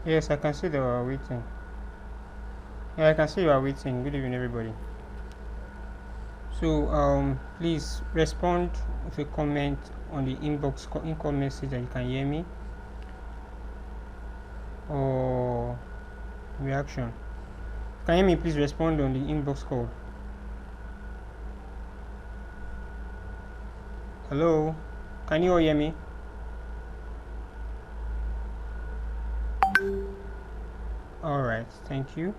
Yes, I can see they are waiting. Yeah, I can see you are waiting. Good evening, everybody. So, please respond with a comment on the income message that you can hear me, or reaction. Can you hear me? Please respond on the inbox call. Hello, can you all hear me? All right, thank you.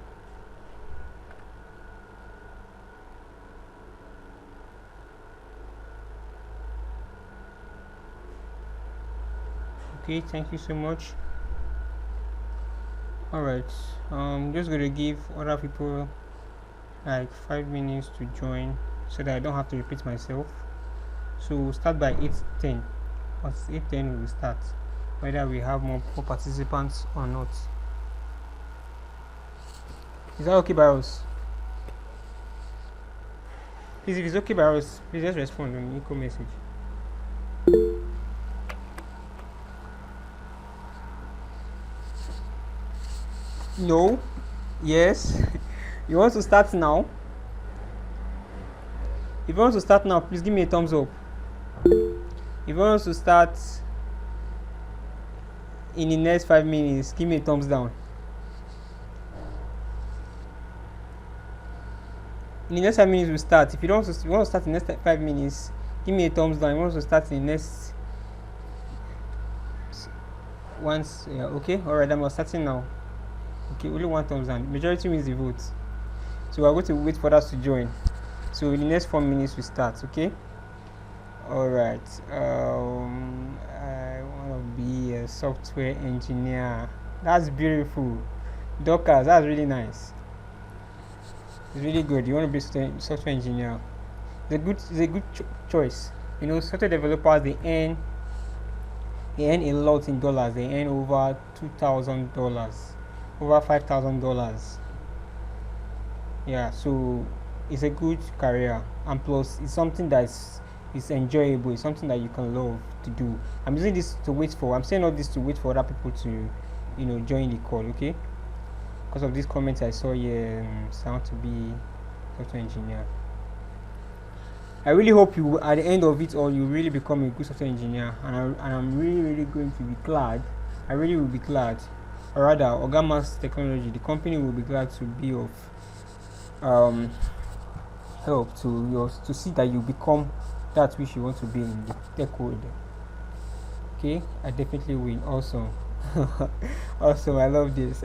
Okay, thank you so much. All right, just gonna give other people like 5 minutes to join so that I don't have to repeat myself. So we'll start by 8:10. At 8:10 we will start, whether we have more participants or not. Is that okay, Barros? Please, if it's okay, Barros, please just respond on the echo message. No. Yes. You want to start now? If you want to start now, please give me a thumbs up. If you want to start in the next 5 minutes, give me a thumbs down. In the next 5 minutes, we'll start. If you don't want to, you want to start in the next 5 minutes, give me a thumbs down. You want to start in the next once, yeah, okay. All right, I'm starting now. Okay, only one thumbs down. Majority wins the vote. So we're going to wait for us to join. So in the next 4 minutes we start. Okay. All right. I want to be a software engineer. That's beautiful. Dockers. That's really nice. It's really good. You want to be a software engineer. It's a good choice. You know, software developers they earn a lot in dollars. They earn over $2,000, over $5,000. Yeah, so it's a good career, and plus it's something that's enjoyable. It's something that you can love to do. I'm using this to wait for. I'm saying all this to wait for other people to, join the call. Okay, because of these comments I saw here, sound to be software engineer. I really hope you, at the end of it all, you really become a good software engineer, and I'm really going to be glad. I really will be glad, or rather, Ogamas Technology, the company, will be glad to be of help to see that you become that which you want to be in the tech world. Okay, I definitely will. Awesome. Awesome. I love this.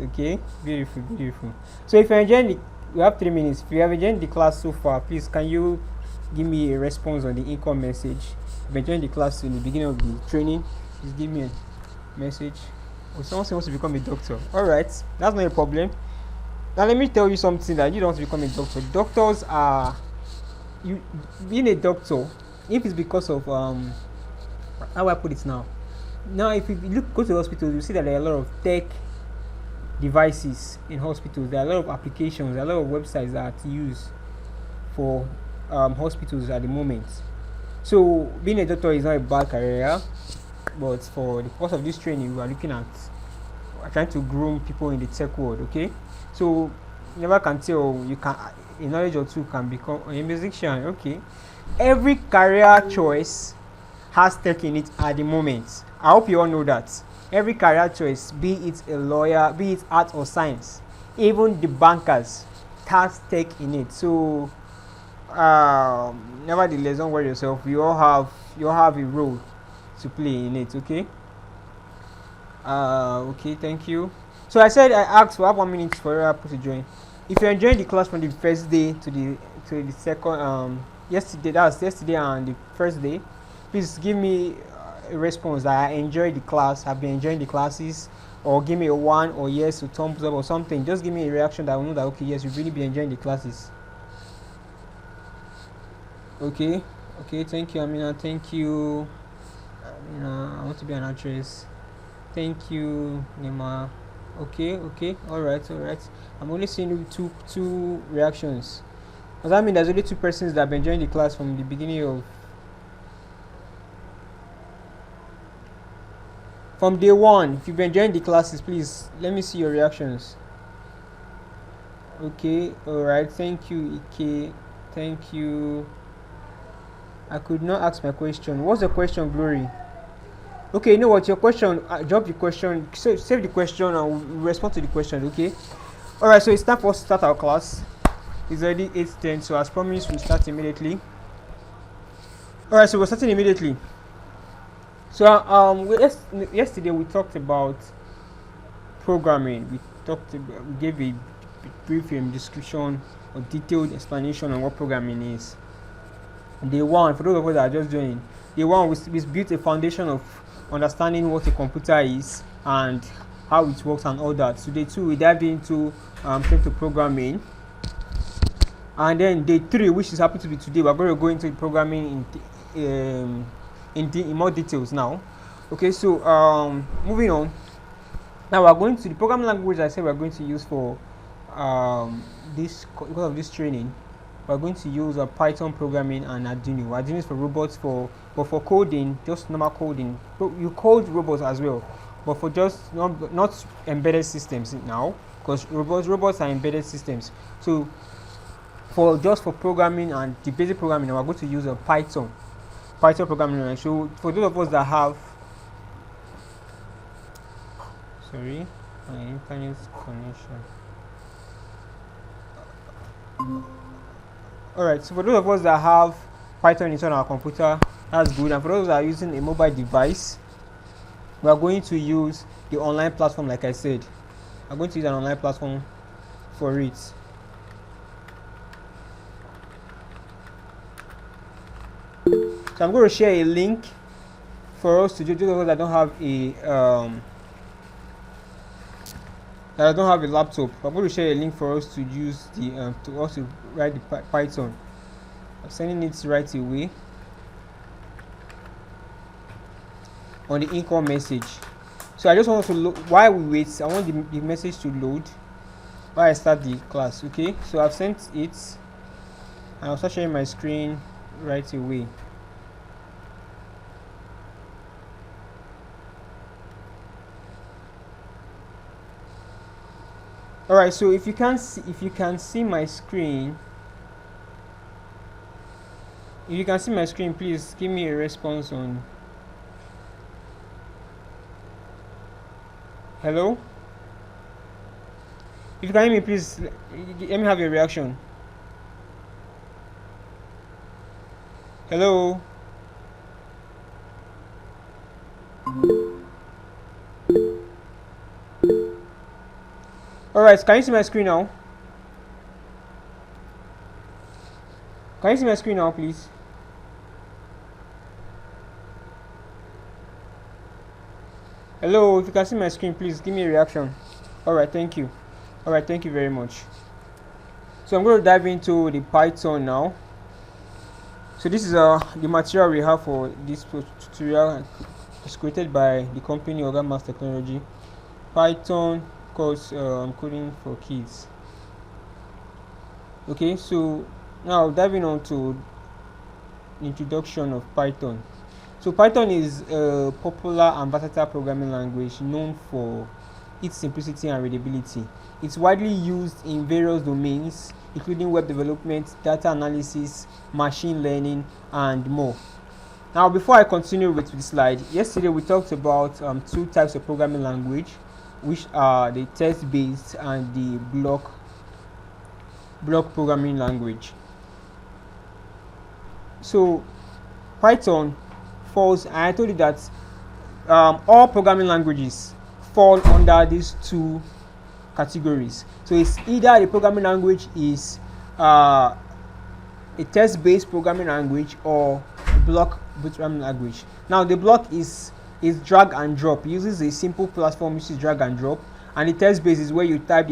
Okay, beautiful. So if you're enjoying we have 3 minutes. If you have enjoyed the class so far, please can you give me a response on the income message? If you enjoyed the class in the beginning of the training, please give me a message. Or someone wants to become a doctor. All right, that's not a problem. Now let me tell you something that you don't want to become a doctor. Doctors are being a doctor. If it's because of how I put it now. Now, if you go to hospitals, you see that there are a lot of tech devices in hospitals. There are a lot of applications, there are a lot of websites that are used for hospitals at the moment. So being a doctor is not a bad career, but for the course of this training, we are looking at trying to groom people in the tech world. Okay, so you never can tell. You can a knowledge or two can become a musician. Okay, every career choice has tech in it at the moment. I hope you all know that. Every career choice, be it a lawyer, be it art or science, even the bankers, has tech in it. So nevertheless, don't worry yourself. You all have a role to play in it. Okay. Okay, thank you. So I said I asked for 1 minute for people to join. If you're enjoying the class from the first day to the second yesterday, that was yesterday and the first day, please give me a response that I enjoyed the class, I've been enjoying the classes, or give me a 1 or yes or thumbs up or something. Just give me a reaction that I will know that okay, yes, you've really been enjoying the classes. Okay, thank you, Amina. Thank you, Amina. I want to be an actress. Thank you, Nima. Okay, all right. I'm only seeing two reactions. Does that mean there's only 2 persons that have been enjoying the class from the beginning of from day one, if you've been enjoying the classes, please let me see your reactions. Okay, all right, thank you, Ike. Thank you. I could not ask my question. What's the question, Glory? Okay, you know what, your question, drop the question, save the question, and we'll respond to the question. Okay, all right, so it's time for us to start our class. It's already 8:10, so as promised, we'll start immediately. All right, so we're starting immediately. So yesterday we talked about programming. We gave a brief description or detailed explanation on what programming is. Day one, for those of us that are just joining, day one we built a foundation of understanding what a computer is and how it works and all that. So day two we dived into programming, and then day three, which is happen to be today, we're going to go into programming in more details now. Okay, so moving on. Now we're going to the programming language I said we're going to use for this, because of this training. We're going to use Python programming and Arduino. Arduino is for robots, but for coding, just normal coding. You code robots as well, but for just not embedded systems now, because robots are embedded systems. So for programming and the basic programming, we're going to use Python programming. So for those of us that have, sorry, my internet connection. Alright, so for those of us that have Python installed on our computer, that's good. And for those that are using a mobile device, we are going to use the online platform. Like I said, I'm going to use an online platform for it. So I'm going to share a link for us to do. Those of us that don't have a laptop, I'm going to share a link for us to use to also write the Python. I'm sending it right away on the income message. So I just want to load. While we wait, I want the message to load while I start the class. Okay, so I've sent it, and I'll start sharing my screen right away. All right, so if you can see my screen, please give me a response on. Hello? If you can hear me, please let me have your reaction. Hello? Alright, can you see my screen now? Can you see my screen now, please? Hello, if you can see my screen, please give me a reaction. Alright, thank you. Alright, thank you very much. So I'm going to dive into the Python now. So this is the material we have for this tutorial. It's created by the company Organ Mass Technology. Python course coding for kids. Okay, so now diving on to introduction of Python. So Python is a popular and versatile programming language known for its simplicity and readability. It's widely used in various domains, including web development, data analysis, machine learning, and more. Now, before I continue with the slide, yesterday we talked about two types of programming language, which are the text-based and the block programming language. So Python falls, and I told you that all programming languages fall under these two categories. So it's either the programming language is a text-based programming language or block programming language. Now the block is drag and drop. It uses a simple platform which is drag and drop, and the text base is where you type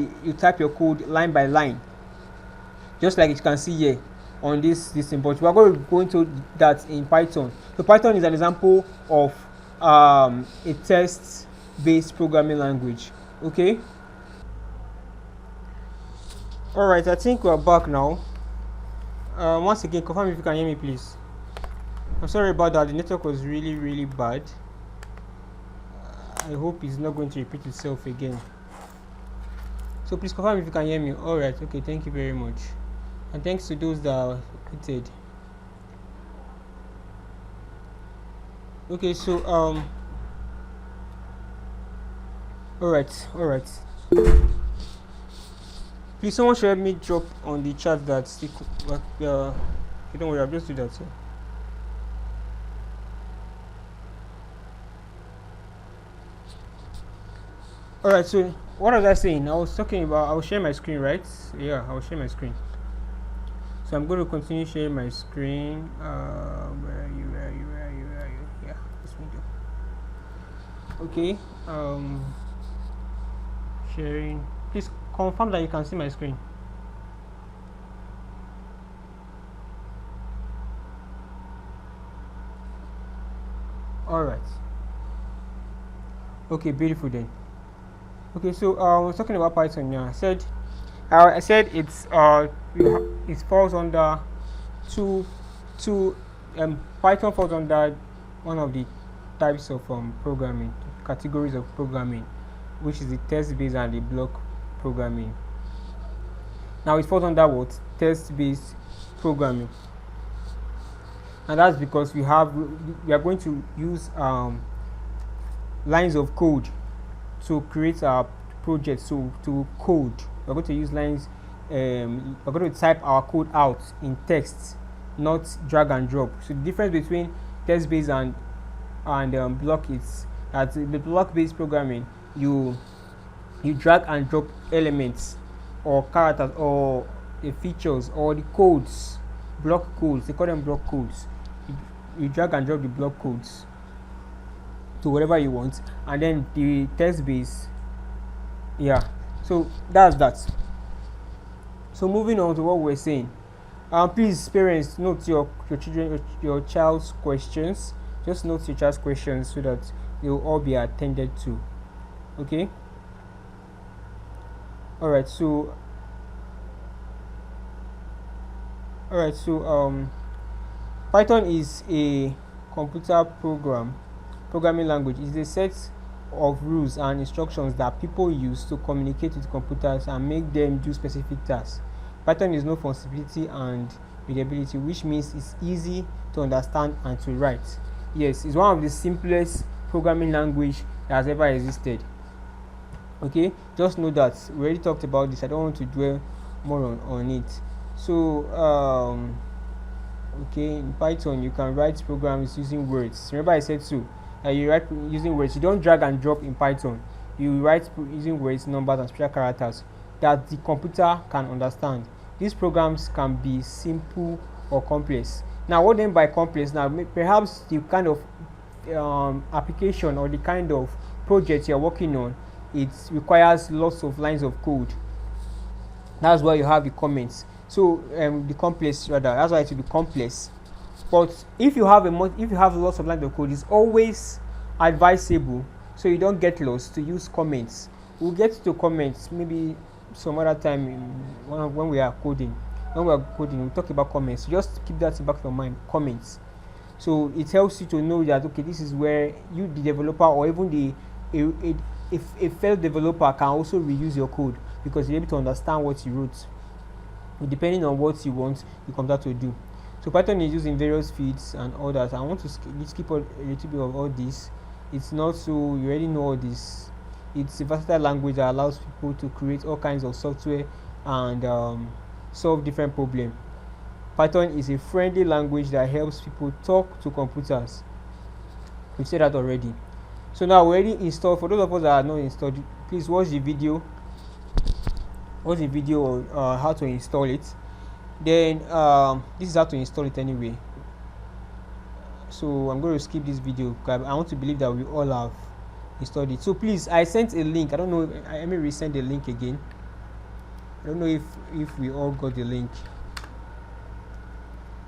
your code line by line, just like you can see here on this thing. But we are going to go into that in Python. So Python is an example of a text based programming language. Okay, all right, I think we're back now. Once again, confirm if you can hear me, please. I'm sorry about that, the network was really bad. I hope it's not going to repeat itself again. So please confirm if you can hear me. Alright, okay, thank you very much. And thanks to those that repeated. Okay, so alright. Please, someone should help me drop on the chat that don't worry, I'll just do that. Alright, so what was I saying? I was sharing my screen, right? Yeah, I was sharing my screen. So I'm going to continue sharing my screen. Where are you? Yeah, this window. Okay. Sharing. Please confirm that you can see my screen. Alright. Okay, beautiful then. Okay, so I was talking about Python. Yeah, I said it falls under Python falls under one of the types of programming, categories of programming, which is the text-based and the block programming. Now it falls under what? Text-based programming, and that's because we are going to use lines of code to create our project. So to code, we're going to use lines. We're going to type our code out in text, not drag and drop. So the difference between text-based and block is that the block-based programming, you drag and drop elements or characters or the features or the codes, block codes. They call them block codes. You drag and drop the block codes to whatever you want, and then the text base. Yeah, so that's that. So moving on to what we're saying, please parents, note your child's questions. Just note your child's questions so that they'll all be attended to. Okay. Alright, so Python is a computer programming language. Is a set of rules and instructions that people use to communicate with computers and make them do specific tasks. Python is known for simplicity and readability, which means it's easy to understand and to write. Yes, it's one of the simplest programming language that has ever existed. Okay, just know that we already talked about this. I don't want to dwell more on it. So okay, in Python you can write programs using words. Remember I said so. You write using words. You don't drag and drop in Python. You write using words, numbers, and special characters that the computer can understand. These programs can be simple or complex. Now, what then by complex? Now, perhaps the kind of application or the kind of project you're working on, it requires lots of lines of code. That's why you have the comments. So the complex rather. That's why it will be complex. But if you have lots of lines of code, it's always advisable, so you don't get lost, to use comments. We'll get to comments maybe some other time when we are coding. When we are coding, we'll talk about comments. Just keep that in the back of your mind. Comments. So it helps you to know that okay, this is where you, the developer, or even a failed developer can also reuse your code, because you're able to understand what you wrote, depending on what you want the computer to do. So Python is used in various fields and all that. I want to skip a little bit of all this. It's not so you already know all this. It's a versatile language that allows people to create all kinds of software and solve different problems. Python is a friendly language that helps people talk to computers. We've said that already. So now we already installed. For those of us that are not installed, please watch the video. Watch the video on how to install it. Then this is how to install it anyway. So I'm going to skip this video because I want to believe that we all have installed it. So please, I sent a link. I don't know. I may resend the link again. I don't know if we all got the link.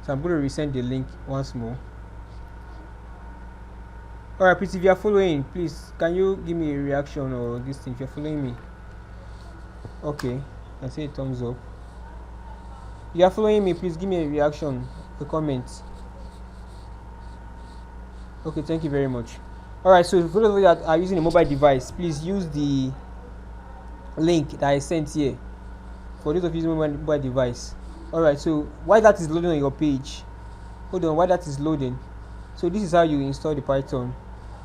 So I'm going to resend the link once more. Alright, please, if you are following, please can you give me a reaction or this thing if you're following me? Okay, I say a thumbs up. If you are following me, please give me a reaction, a comment. Okay, thank you very much. All right, so for those of you that are using a mobile device, please use the link that I sent here. For those of you using a mobile device. All right, so while that is loading on your page, hold on, while that is loading, so this is how you install the Python.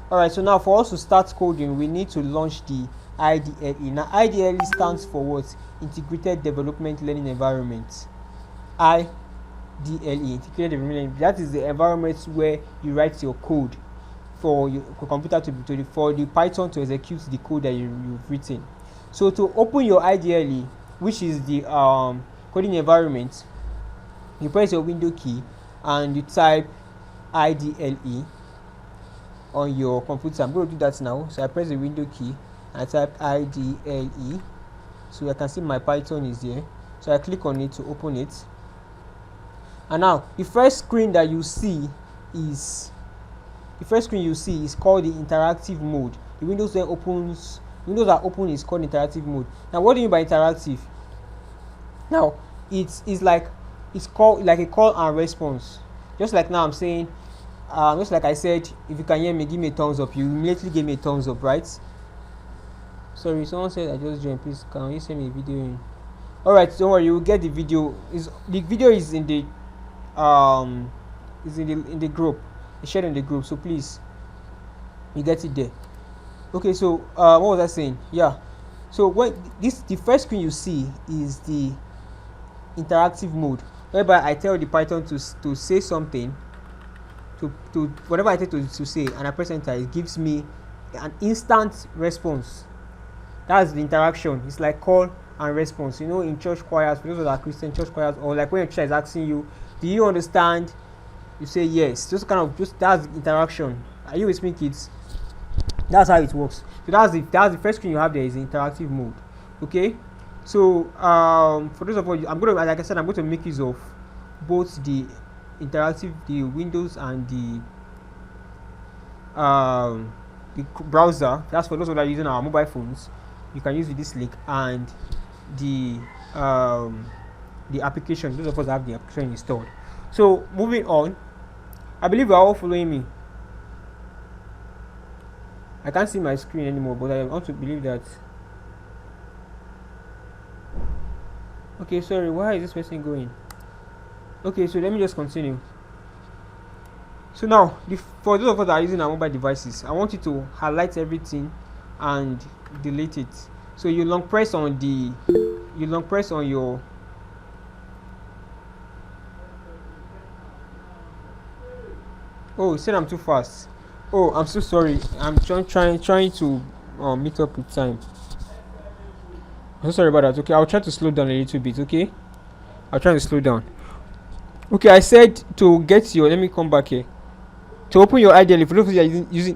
All right, so now for us to start coding, we need to launch the IDLE. Now IDLE stands for what? Integrated Development Learning Environment. IDLE, Integrated Development. That is the environment where you write your code for your computer for the Python to execute the code that you've written. So to open your IDLE, which is the coding environment, you press your window key and you type IDLE on your computer. I'm going to do that now. So I press the window key and I type IDLE. So I can see my Python is there. So I click on it to open it. And now the first screen you see is called the interactive mode. The windows that are open is called interactive mode. Now what do you mean by interactive? Now it's called like a call and response. Just like now I'm saying, just like I said, if you can hear me, give me a thumbs up. You immediately give me a thumbs up, right? Sorry, someone said I just joined. Please, can you send me a video in? All right, don't worry, you will get the video. The video is in the in the group. It's shared in the group, so please, you get it there. Okay, so what was I saying? Yeah. So the first screen you see is the interactive mode, whereby I tell the Python to say something, to whatever I tell to say, and I press enter. It gives me an instant response. That's the interaction. It's like call and response. You know, in church choirs, for those that are Christian church choirs, or like when your child is asking you, do you understand? You say yes. Just that's the interaction. Are you with me, kids? That's how it works. So that's the first screen you have there is the interactive mode. Okay. So for those of you, like I said, I'm going to make use of both the Windows and the browser. That's for those of you that are using our mobile phones. You can use this link and the application. Those of us that have the application installed. So moving on, I believe we are all following me. I can't see my screen anymore, but I want to believe that. Okay, sorry, why is this person going? Okay, so let me just continue. So now, for those of us that are using our mobile devices, I want you to highlight everything and delete it. So you long press on your Oh, it said I'm too fast. Oh, I'm so sorry. I'm trying to meet up with time. I'm so sorry about that. Okay, I'll try to slow down a little bit. Okay, I'll try to slow down. Okay, I said to get your. Let me come back here. To open your IDLE,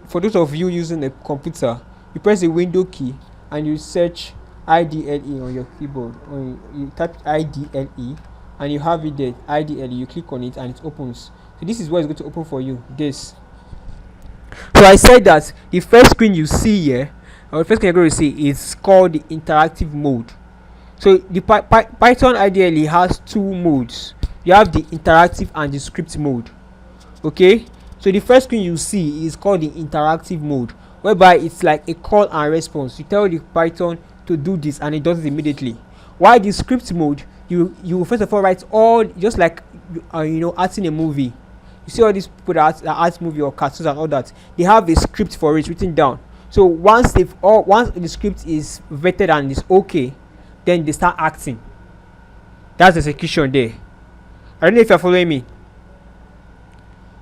for those of you using a computer, you press the window key and you search IDLE on your keyboard. Or you type IDLE and you have it there. IDLE. You click on it and it opens. So this is what is going to open for you. This. So I said that the first screen you see here, or the first screen you're going to see, is called the interactive mode. So the Python IDLE has two modes. You have the interactive and the script mode. Okay, so the first screen you see is called the interactive mode, whereby it's like a call and response. You tell the Python to do this and it does it immediately. While the script mode, you first of all write all, just like acting a movie. You see all these people that art movie or cartoons and all that, they have a script for it written down. So once the script is vetted and is okay, then they start acting. That's the execution there. I don't know if you're following me.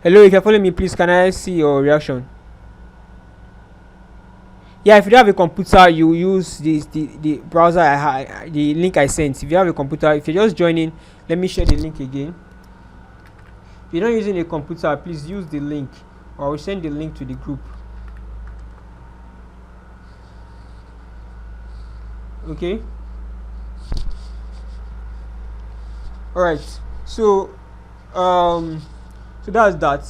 Hello, if you're following me, please can I see your reaction? Yeah, if you don't have a computer, you use the browser the link I sent. If you have a computer, if you're just joining, let me share the link again. If you're not using a computer, please use the link, or I will send the link to the group. Okay. All right. So that's that.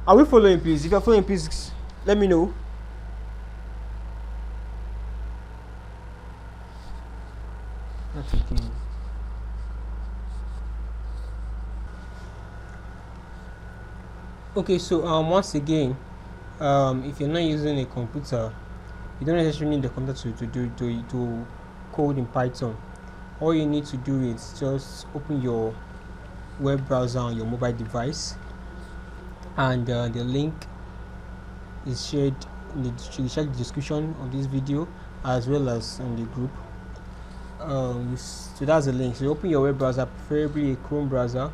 Are we following, please? If you're following, please let me know. That's okay. Okay, so once again, if you're not using a computer, you don't necessarily need the computer to code in Python. All you need to do is just open your web browser on your mobile device, and the link is shared in the check the description of this video as well as on the group. So that's the link. So you open your web browser, preferably a Chrome browser,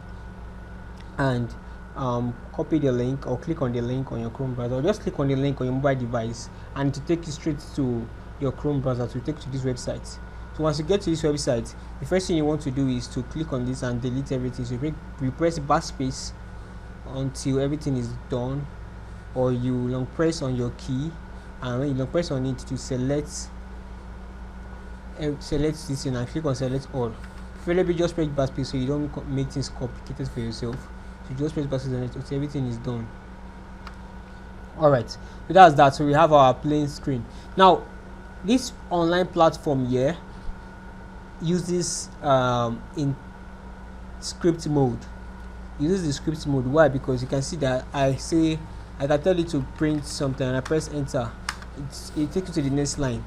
and copy the link or click on the link on your Chrome browser, or just click on the link on your mobile device and to take you straight to your Chrome browser to take you to this website. So once you get to this website, the first thing you want to do is to click on this and delete everything. So you press backspace until everything is done, or you long press on your key, and when you long press on it, to select this thing and click on select all. Preferably just press backspace so you don't make things complicated for yourself. So just press backspace on it until everything is done. Alright, so that's that. So we have our plain screen. Now this online platform here uses in script mode. Uses the script mode. Why? Because you can see that I can tell it to print something and I press enter, it takes you to the next line.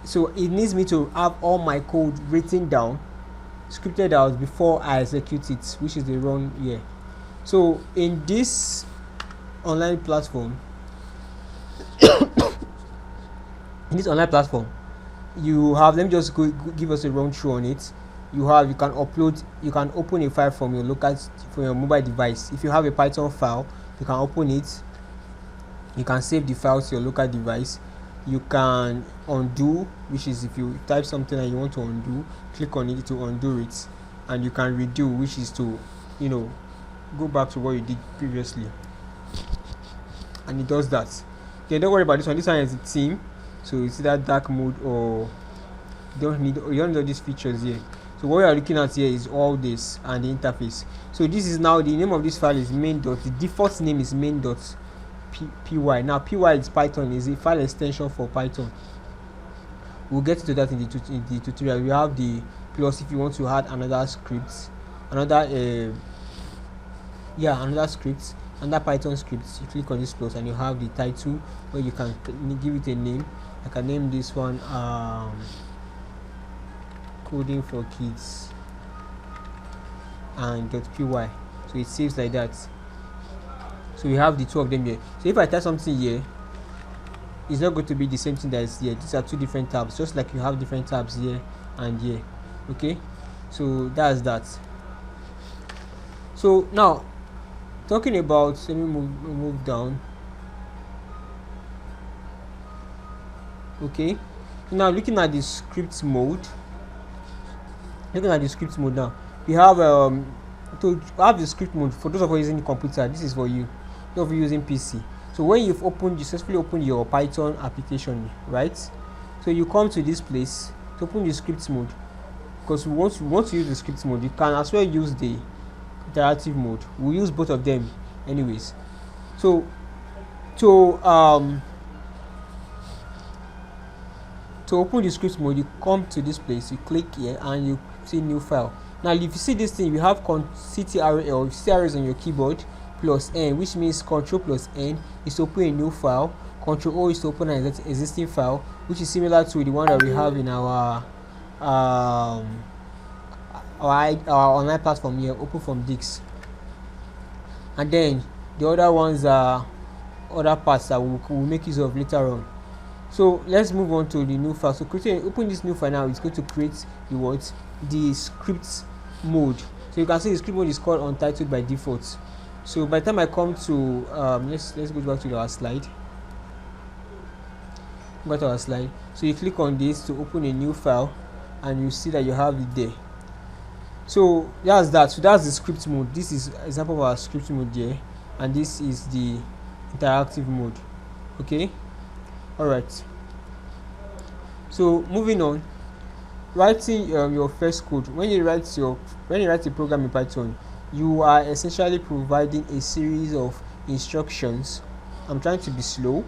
So it needs me to have all my code written down, scripted out before I execute it, which is the run here. So in this online platform you have, let me just give us a run through on it. You can open a file from your mobile device. If you have a Python file, you can open it. You can save the file to your local device. You can undo, which is if you type something and you want to undo, click on it to undo it, and you can redo, which is to go back to what you did previously, and it does that. Okay, don't worry about this one. This one is a theme, so you see that dark mode, or you don't need all these features here. So what we are looking at here is all this and the interface. So this is now the name of this file is main. The default name is main.py. Now py is Python, is a file extension for Python. We'll get to that in the tutorial. We have the plus if you want to add another script, another Python script. You click on this plus and you have the title where you can give it a name. I can name this one coding for kids and .py, so it saves like that. So we have the two of them here. So if I type something here, it's not going to be the same thing that is here. These are two different tabs, just like you have different tabs here and here. Okay, so that's that. So now talking about, let me move down. Okay, now looking at the script mode. Now we have to have the script mode. For those of you using the computer, this is for you. Those of you using PC, so when you've successfully opened your Python application, right, so you come to this place to open the script mode, because we want to use the script mode. You can as well use the interactive mode. We'll use both of them anyways. So to open the script mode, you come to this place, you click here and you see new file. Now if you see this thing, you have CTRL. CTRL is on your keyboard, plus N, which means Control plus N is to open a new file. Control O is to open an existing file, which is similar to the one that we have in our online platform here, open from Dix. And then the other ones are other parts that we'll make use of later on. So let's move on to the new file. So open this new file now. It's going to create the script mode. So you can see the script mode is called untitled by default. So by the time I come to let's go back to our slide. Go to our slide. So you click on this to open a new file, and you see that you have it there. So that's that. So that's the script mode. This is example of our script mode here, and this is the interactive mode. Okay. All right. So moving on, writing your first code. When you write a program in Python, you are essentially providing a series of instructions. I'm trying to be slow.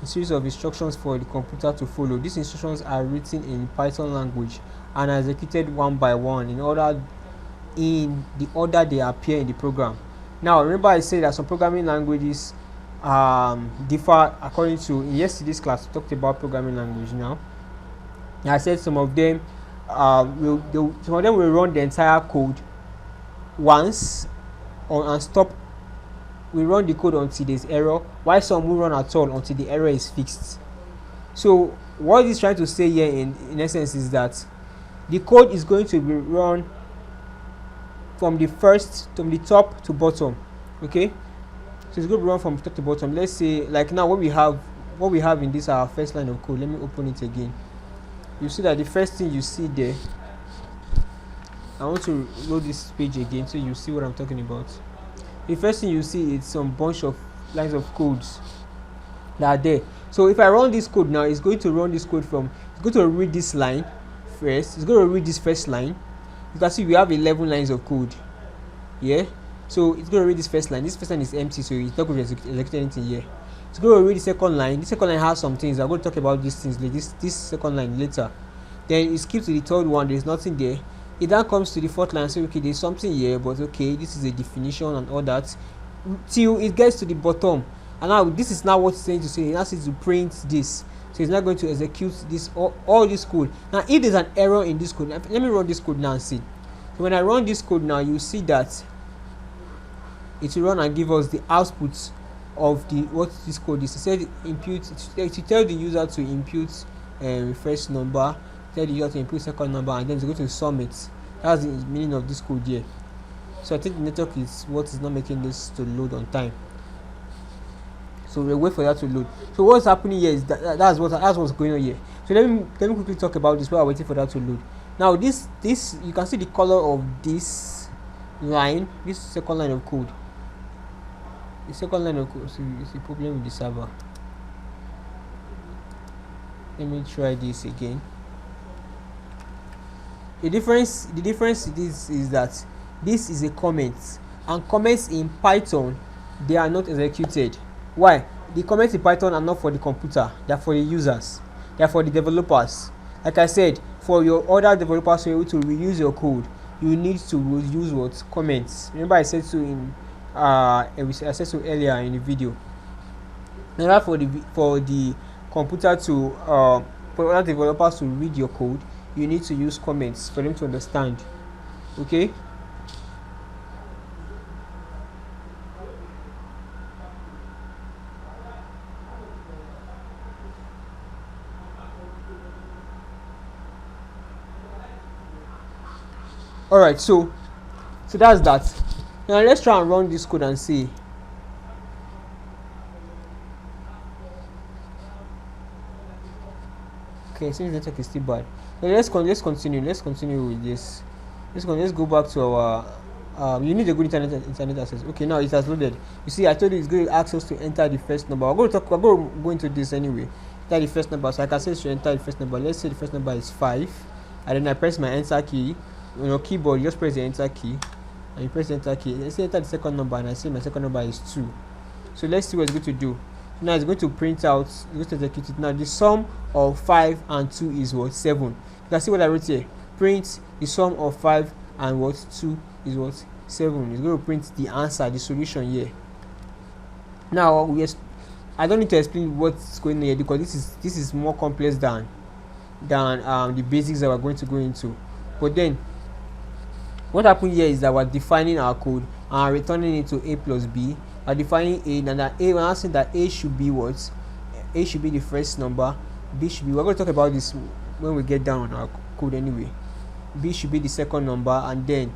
A series of instructions for the computer to follow. These instructions are written in Python language and are executed one by one in the order they appear in the program. Now remember I said that some programming languages differ according to, in yesterday's class we talked about programming language. Now I said some of them some of them will run the entire code once and stop. We run the code until there's error, while some will run at all until the error is fixed. So what it's trying to say here in essence is that the code is going to be run from the top to bottom. Okay, so it's going to run from top to bottom. Let's say like now what we have in this our first line of code. Let me open it again. You see that the first thing you see there, I want to load this page again so you see what I'm talking about. The first thing you see is some bunch of lines of codes that are there. So if I run this code now, it's going to run this code from, it's going to read this line first, it's going to read this first line. You can see we have 11 lines of code. Yeah, so it's going to read this first line. This first line is empty, so it's not going to execute anything here. It's going to read the second line. The second line has some things. I'm going to talk about these things, like this second line later. Then it skips to the third one, there's nothing there. It then comes to the fourth line, so okay, there's something here, but okay, this is a definition and all that, till it gets to the bottom. And now this is now what it's saying to say. It asks it to print this, so it's not going to execute this all this code. Now if there's an error in this code, let me run this code now and see. So when I run this code now, you see that it will run and give us the output of the what this code is. It said input, to tell the user to input first number, tell the user to input second number, and then it's going to sum it. That's the meaning of this code here. So I think the network is what is not making this to load on time. So we'll wait for that to load. So what's happening here is that's what's going on here. So let me quickly talk about this while I'm waiting for that to load. Now this you can see the color of this line, this second line of code. The second line of code, so it's a problem with the server. Let me try this again. The difference is that this is a comment, and comments in Python, they are not executed. Why? The comments in Python are not for the computer, they are for the users, they are for the developers. Like I said, for your other developers to be able to reuse your code, you need to use what? Comments. Remember I said so I said so earlier in the video. In order for the computer to for other developers to read your code, you need to use comments for them to understand. Okay, all right, so that's that. Now let's try and run this code and see. Okay, since the network is still bad, so let's continue with this. Let's go back to our you need a good internet access. Okay, now it has loaded. You see, I told you it's going to ask us to enter the first number. We're going to go into this anyway. Enter the first number. So I can say to enter the first number. Let's say the first number is 5, and then I press my enter key. On your keyboard, you just press the enter key, and you press the enter key. Let's say enter the second number, and I say my second number is 2. So let's see what it's going to do. Now it's going to print out, it's going to execute it. Now the sum of 5 and 2 is what? 7. You can see what I wrote here. Print the sum of 5 and what? 2 is what? 7. It's going to print the answer, the solution here. Now I don't need to explain what's going on here, because this is more complex than the basics that we're going to go into. But then what happened here is that we're defining our code and returning it to a plus b. We're defining a, and that a, we're asking that a should be what? A should be the first number, b should be, we're going to talk about this when we get down on our code anyway. B should be the second number, and then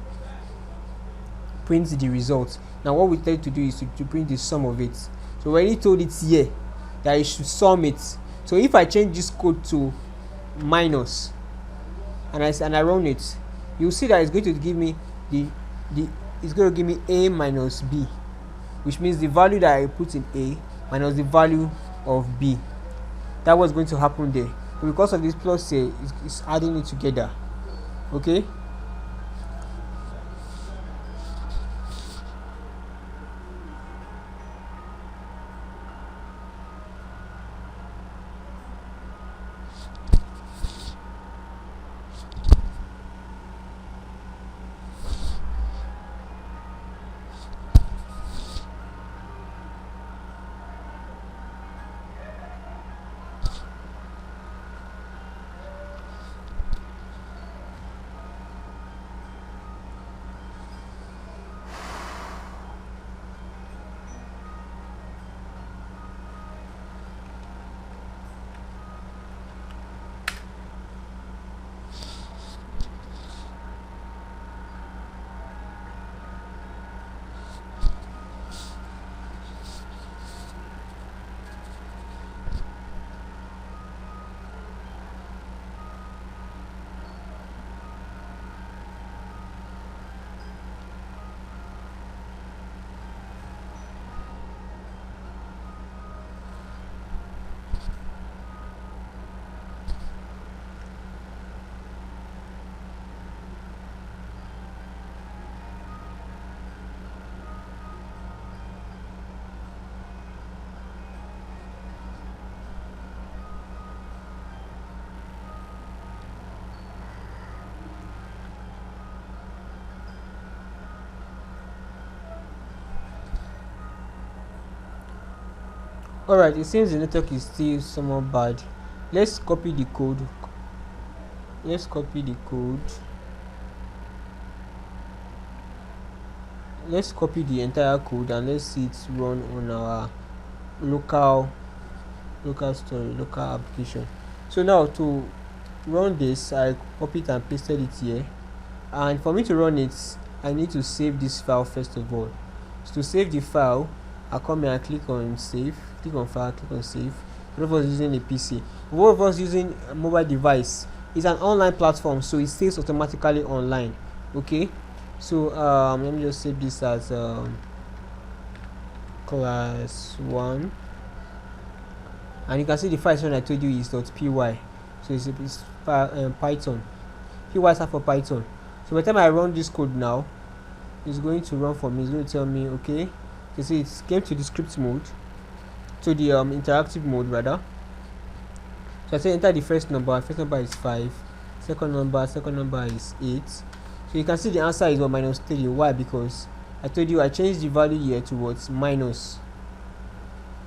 print the result. Now what we tell you to do is to print the sum of it. So we already told it here that it should sum it. So if I change this code to minus and I run it, you'll see that it's going to give me it's going to give me a minus b, which means the value that I put in a minus the value of b. That was going to happen there. But because of this plus here, it's adding it together. Okay, Alright, it seems the network is still somewhat bad. Let's copy the code. Let's copy the code. Let's copy the entire code and let's see it run on our local application. So now to run this, I copied and pasted it here, and for me to run it I need to save this file first of all. So to save the file, I come here and click on save, click on file, click on save. One of us using a PC, one of us using a mobile device. It's an online platform, so it stays automatically online. Okay, so let me just save this as class 1, and you can see the file I told you is .py, so it's Python. Py stands for Python. So by the time I run this code now, it's going to run for me. It's going to tell me, okay, you see it came to the script mode, to the interactive mode rather. So I say enter the first number is 5, second number is 8. So you can see the answer is -3. Why? Because I told you I changed the value here towards minus.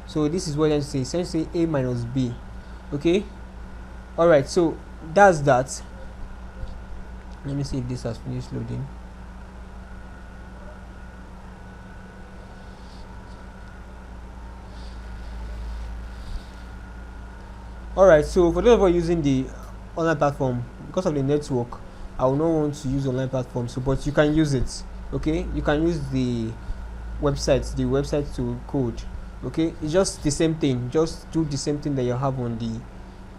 So this is what I'm saying, essentially a minus b. Okay, alright, so that's that. Let me see if this has finished loading. Alright, so for those of you using the online platform, because of the network, I will not want to use online platform, so but you can use it. Okay, you can use the website to code. Okay, it's just the same thing, just do the same thing that you have on the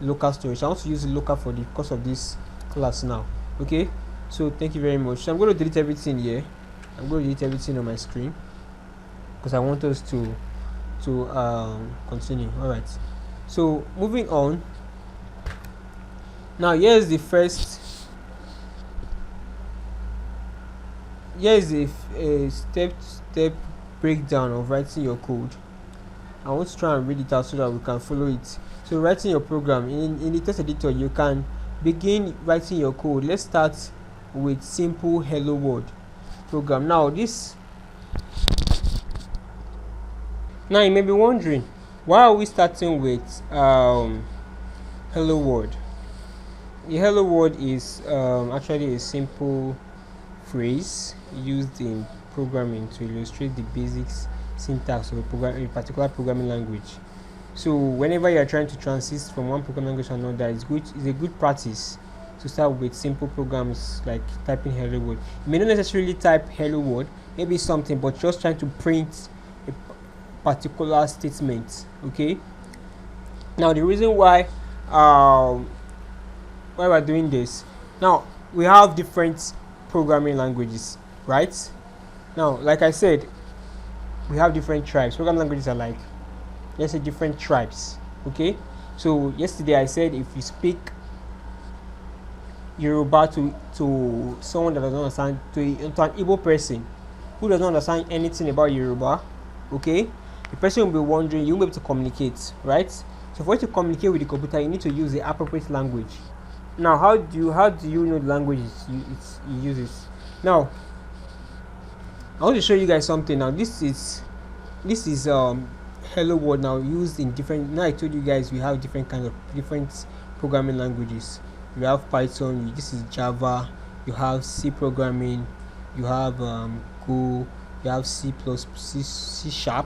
local storage. I want to use the local for the course of this class now. Okay, so thank you very much. So I'm going to delete everything here. I'm going to delete everything on my screen because I want us to continue. All right, so moving on now, here's the step breakdown of writing your code. I want to try and read it out so that we can follow it. So writing your program in the text editor, you can begin writing your code. Let's start with simple hello world program. Now you may be wondering, why are we starting with hello world? The hello world is actually a simple phrase used in programming to illustrate the basics syntax of a particular programming language. So whenever you are trying to transit from one programming language to another, it's a good practice to start with simple programs like typing hello world. You may not necessarily type hello world, maybe something, but just trying to print a particular statement. Okay, now the reason why we're doing this, now we have different programming languages, right? Now, like I said, we have different tribes. Programming languages are like, let's say, different tribes. Okay, so yesterday I said if you speak Yoruba to someone that doesn't understand, to an Igbo person who doesn't understand anything about Yoruba, okay, the person will be wondering, you will be able to communicate, right? So for you to communicate with the computer, you need to use the appropriate language. Now, how do you know the language you use it? Now, I want to show you guys something. Now, this is hello world now used in different. Now I told you guys we have different programming languages. You have Python. This is Java. You have C programming. You have Go. You have C++, C Sharp.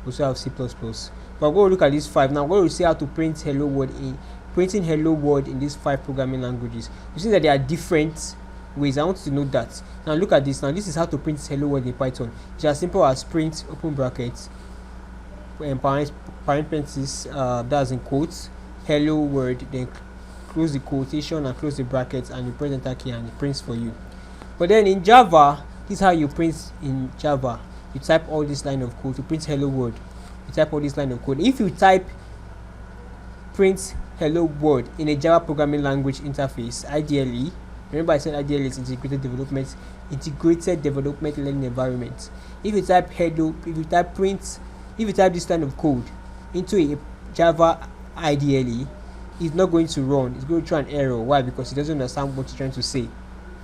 Also have C++. But I'm going to look at these 5 now. I'm going to see how to print hello world printing hello world in these 5 programming languages. You see that there are different ways. I want you to know that. Now look at this. Now this is how to print hello world in Python. It's as simple as print open brackets and parentheses, that's in quotes, hello world, then close the quotation and close the brackets, and you press enter key and it prints for you. But then in Java, this is how you print in Java. You type all this line of code to print hello world. You type all this line of code. If you type print hello world in a Java programming language interface, ideally, remember I said ideally it's integrated development learning environment. If you type hello, if you type this line of code into a Java, ideally, it's not going to run. It's going to throw an error. Why? Because it doesn't understand what you're trying to say.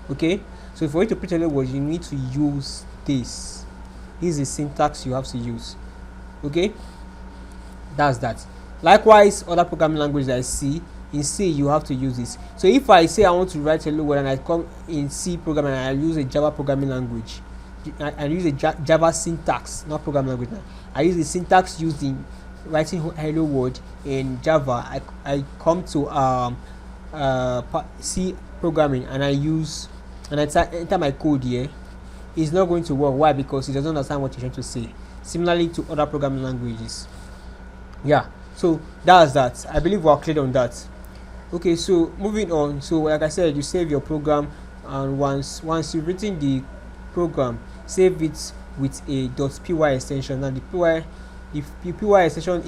Okay, so for you to print hello world, you need to use this. This is the syntax you have to use. Okay, That's that. Likewise, other programming languages like C, in C you have to use this. So if I say I want to write hello world and I come in C programming and I use a Java programming language, I use a Java syntax, not programming language now. I use the syntax used in writing hello world in Java. I come to C programming and I enter my code here. It's not going to work. Why? Because it doesn't understand what you're trying to say. Similarly to other programming languages. Yeah, so that's that. I believe we're clear on that. Okay, so moving on. So like I said, you save your program, and once you've written the program, save it with a .py extension. Now the py extension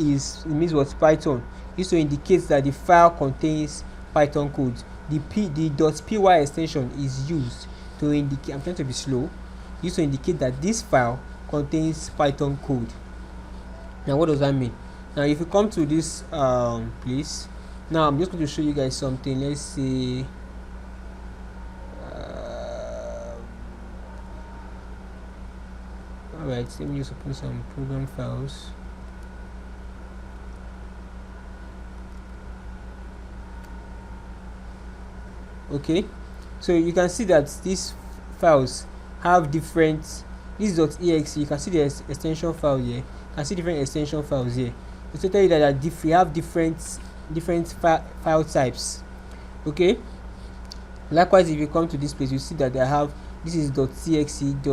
means what? Python. This to indicate that the file contains Python code. The .py extension is used to indicate, I'm trying to be slow, used to indicate that this file contains Python code. Now what does that mean? Now if you come to this place, now I'm just going to show you guys something. Let's see. Alright, let me just open some program files. Okay, so you can see that these files have different, this .exe, you can see the extension file here. You can see different extension files here. To tell you that we have different file types. Okay, likewise if you come to this place, you see that I have, this is .txt,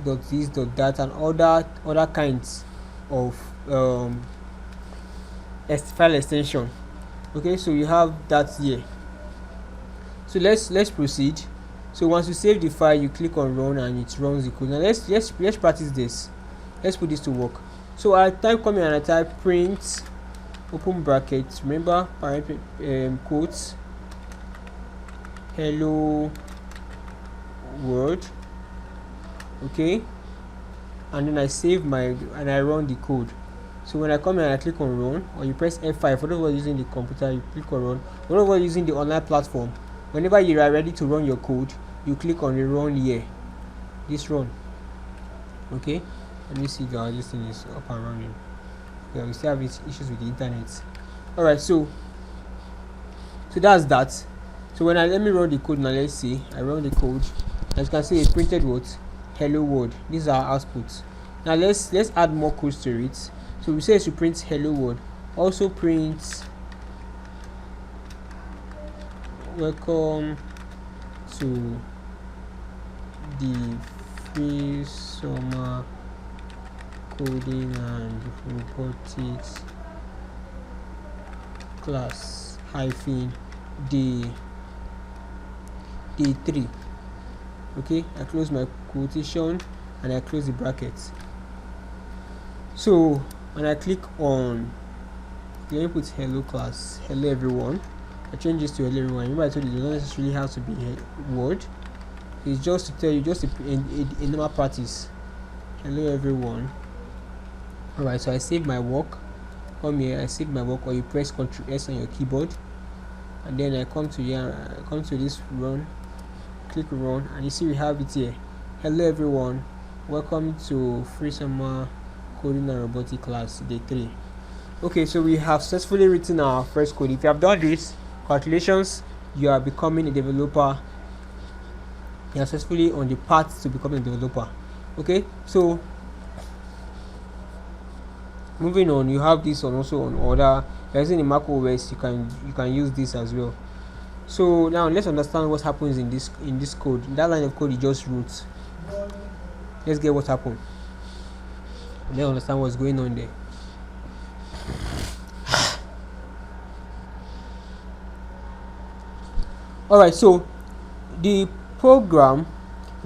.this, .that, and other kinds of file extension. Okay, so you have that here. So let's proceed. So once you save the file, you click on run and it runs the code. Now let's practice this. Let's put this to work. So I type come here and I type print open brackets, remember quotes, hello world. Okay, and then I save and I run the code. So when I come here and I click on run, or you press F5 for those who are using the computer, you click on run. For those who are using the online platform, whenever you are ready to run your code, you click on the run here, this run. Okay, let me see if this thing is up and running. Yeah, we still have issues with the internet. Alright, so that's that. So when let me run the code now, let's see. I run the code. As you can see, it printed what? Hello world. These are outputs. Now let's add more codes to it. So we say to print hello world. Also print welcome to the free summer coding and robotics class hyphen day 3. Okay, I close my quotation and I close the brackets. So when I click on, let me put hello class, hello everyone. I change this to hello everyone. Remember I told you it doesn't necessarily have to be a word. It's just to tell you, just a normal practice. Hello everyone. Alright, so I save my work. Come here, I save my work, or you press Ctrl S on your keyboard, and then I come to here, I come to this run, click run, and you see we have it here. Hello everyone, welcome to free summer coding and robotics class day 3. Okay, so we have successfully written our first code. If you have done this, congratulations, you are becoming a developer. You are successfully on the path to becoming a developer. Okay, so moving on, you have this on also on other, using the Mac OS, you can use this as well. So now let's understand what happens in this code. That line of code you just wrote. Let's get what happened. Let's understand what's going on there. Alright, so the program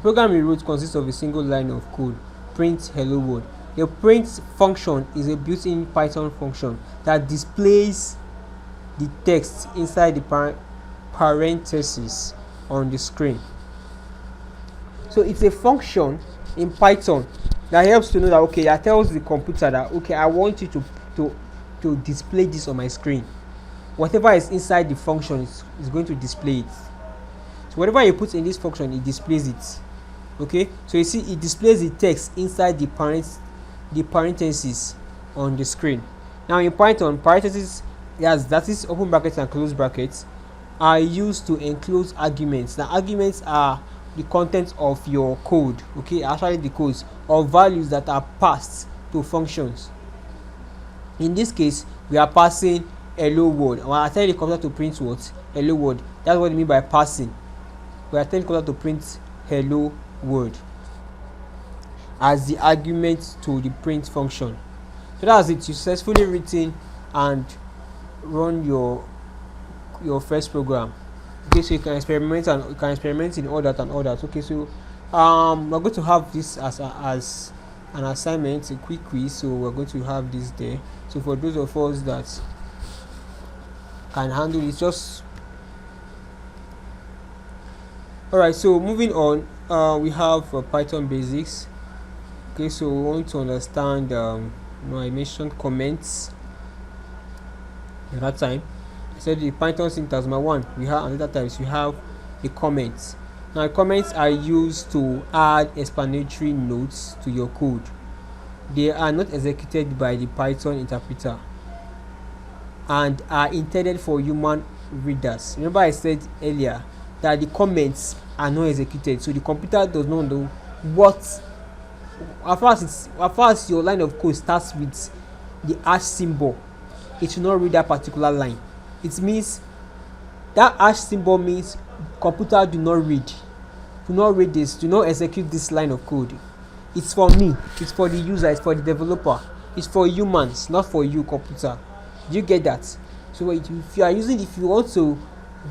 we wrote consists of a single line of code, print hello world. The print function is a built-in Python function that displays the text inside the parentheses on the screen. So it's a function in Python that helps to know that, okay, that tells the computer that, okay, I want you to display this on my screen. Whatever is inside the function is going to display it. So whatever you put in this function, it displays it. Okay, so you see it displays the text inside the parentheses on the screen. Now in Python, parentheses, yes, that is open brackets and close brackets, are used to enclose arguments. Now arguments are the content of your code, okay, actually the codes or values that are passed to functions. In this case, we are passing hello world. When I tell the computer to print what? Hello world. That's what I mean by passing. We are telling the computer to print hello world as the argument to the print function. So that's it. You successfully written and run your first program. Okay, so you can experiment and you can experiment in all that and all that. Okay, so we're going to have this as an assignment, a quick quiz. So we're going to have this there. So for those of us that can handle it, just all right. So moving on, we have Python basics. Okay, so we want to understand. I mentioned comments at that time. I said the Python syntax number one. We have another times we have the comments. Now comments are used to add explanatory notes to your code. They are not executed by the Python interpreter and are intended for human readers. Remember I said earlier that the comments are not executed, so the computer does not know what. As far as your line of code starts with the hash symbol, it will not read that particular line. It means that hash symbol means computer do not read this, do not execute this line of code. It's for me, it's for the user, it's for the developer, it's for humans, not for you computer. Do you get that? So if you are using, if you want the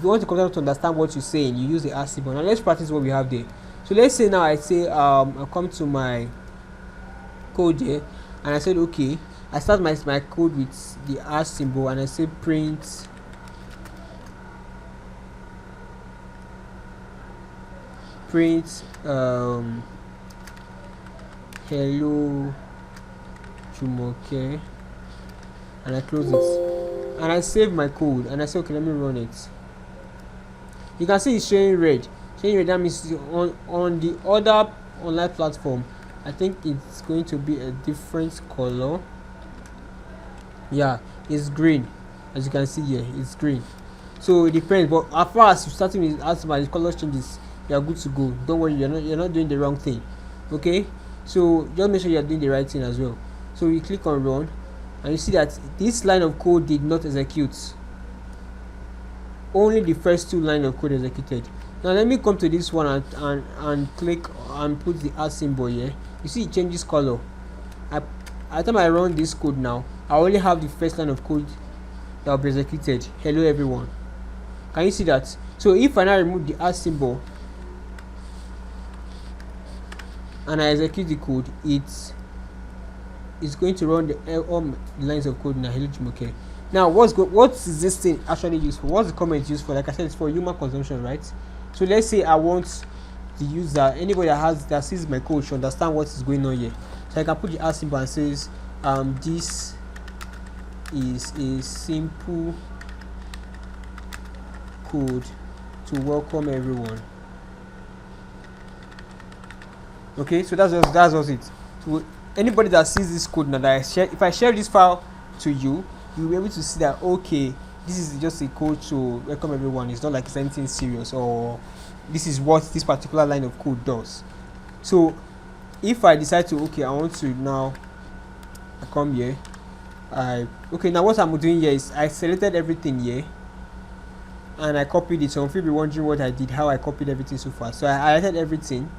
computer to understand what you're saying, you use the hash symbol. Now let's practice what we have there. So let's say now I say I come to my code here and I said okay, I start my code with the hash symbol and I say print hello Jumoke, and I close it and I save my code and I say okay, let me run it. You can see it's showing red. That means on the other online platform I think it's going to be a different color. Yeah, it's green. As you can see here, it's green. So it depends, but as far as you starting with asthma, the color changes, you are good to go. Don't worry, you're not doing the wrong thing. Okay, so just make sure you're doing the right thing as well. So we click on run and you see that this line of code did not execute. Only the first two lines of code executed. Now let me come to this one and click and put the hash symbol here. You see it changes color. At the time I run this code now, I only have the first line of code that will be executed. Hello everyone. Can you see that? So if I now remove the hash symbol and I execute the code, it's going to run all the lines of code now. Hello Jumoke. Now what is this thing actually used for? What's the comment used for? Like I said, it's for human consumption, right? So let's say I want the user, anybody that sees my code should understand what is going on here. So I can put the hash symbol and says this is a simple code to welcome everyone. Okay, so that's it. So anybody that sees this code now that I share, if I share this file to you, you'll be able to see that okay, this is just a code to welcome everyone. It's not like it's anything serious, or this is what this particular line of code does. So if I decide to I want to now come here, now what I'm doing here is I selected everything here and I copied it. So if you'll be wondering what I did, how I copied everything so far. So I added everything.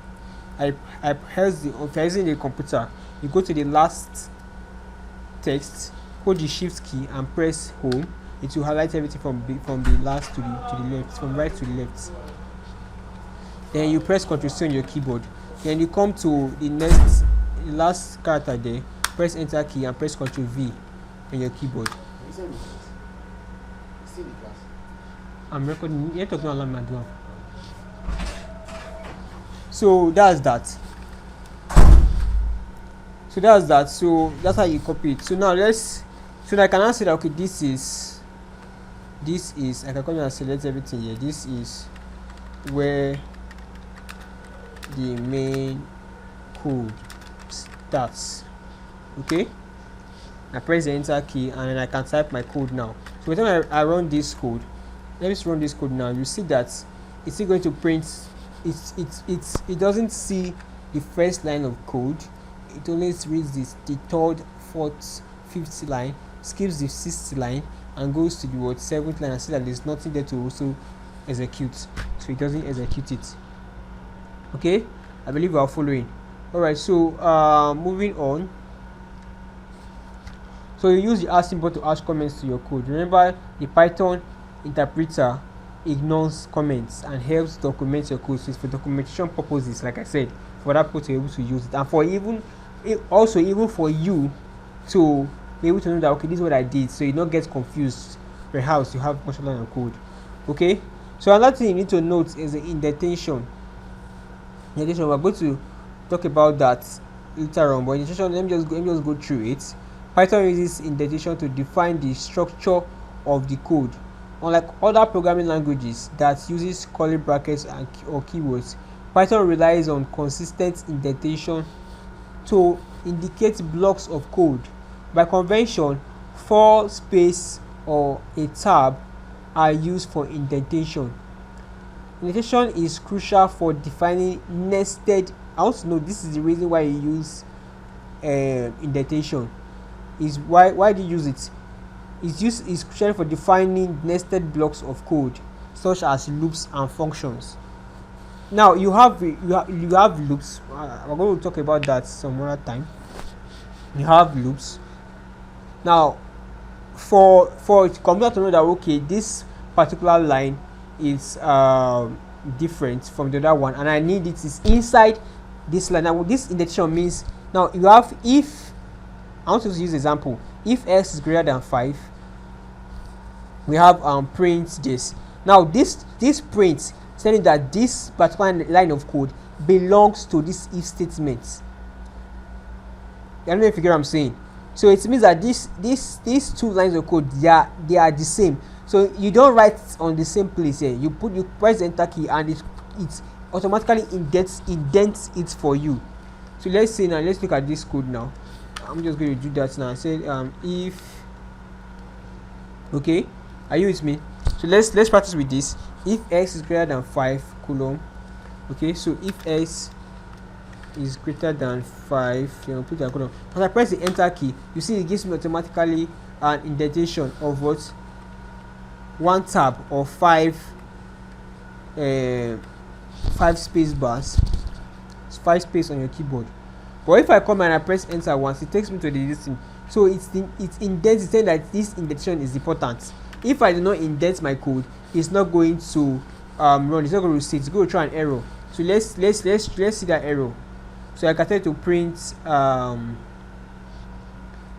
I press if you're using the computer, you go to the last text, hold the shift key and press home. It will highlight everything from the last to the left, from right to the left. Then you press Ctrl+C on your keyboard. Then you come to the last character there, press enter key and press Ctrl+V on your keyboard. I'm recording. You're talking about my door. So that's that. So that's how you copy it. So now I can now say that okay, this is I can come and select everything here. This is where the main code starts. Okay, I press the enter key, and then I can type my code now. So by the time I run this code, let me just run this code now. You see that it's still going to print. It doesn't see the first line of code. It only reads the third, fourth, fifth line, skips the sixth line, and goes to the seventh line and see that there's nothing there to also execute. So it doesn't execute it. Okay, I believe we are following. Alright, so moving on. So you use the ask symbol to ask comments to your code. Remember, the Python interpreter ignores comments and helps document your code. So it's for documentation purposes, like I said, for that code to be able to use it, and for even for you to be able to know that, okay, this is what I did, so you don't get confused perhaps you have much line of code. Okay, so another thing you need to note is the indentation. We're going to talk about that later on, but indentation, let me just go through it. Python uses indentation to define the structure of the code. Unlike other programming languages that uses curly brackets or keywords, Python relies on consistent indentation to indicate blocks of code. By convention, 4 space or a tab are used for indentation. Indentation is crucial for defining nested. I want to know, this is the reason why you use indentation. Is why do you use it? Is crucial for defining nested blocks of code, such as loops and functions. Now you have loops. We're going to talk about that some other time. You have loops. Now, for the computer to know that, okay, this particular line is different from the other one, and I need it is inside this line. Now this indentation means, now you have, if I want to use example, if x is greater than 5, we have print this. Now this print telling that this particular line of code belongs to this if statement. I don't know if you get what I'm saying. So it means that these two lines of code, they are the same. So you don't write on the same place here. You press the enter key, and it automatically indents it for you. So let's say now, let's look at this code now. I'm just going to do that now. I said if, okay, are you with me? So let's practice with this. If x is greater than 5 colon, okay, so if x is greater than 5, you know, put that colon. As I press the enter key, you see it gives me automatically an indentation of what, 1 tab or 5 space bars. It's 5 space on your keyboard. But if I come and I press enter once, it takes me to the listing. So it indents, it's saying that this indentation is important. If I do not indent my code, it's not going to run. It's not going to see. It's going to try an error. So let's see that error. So I can tell it to print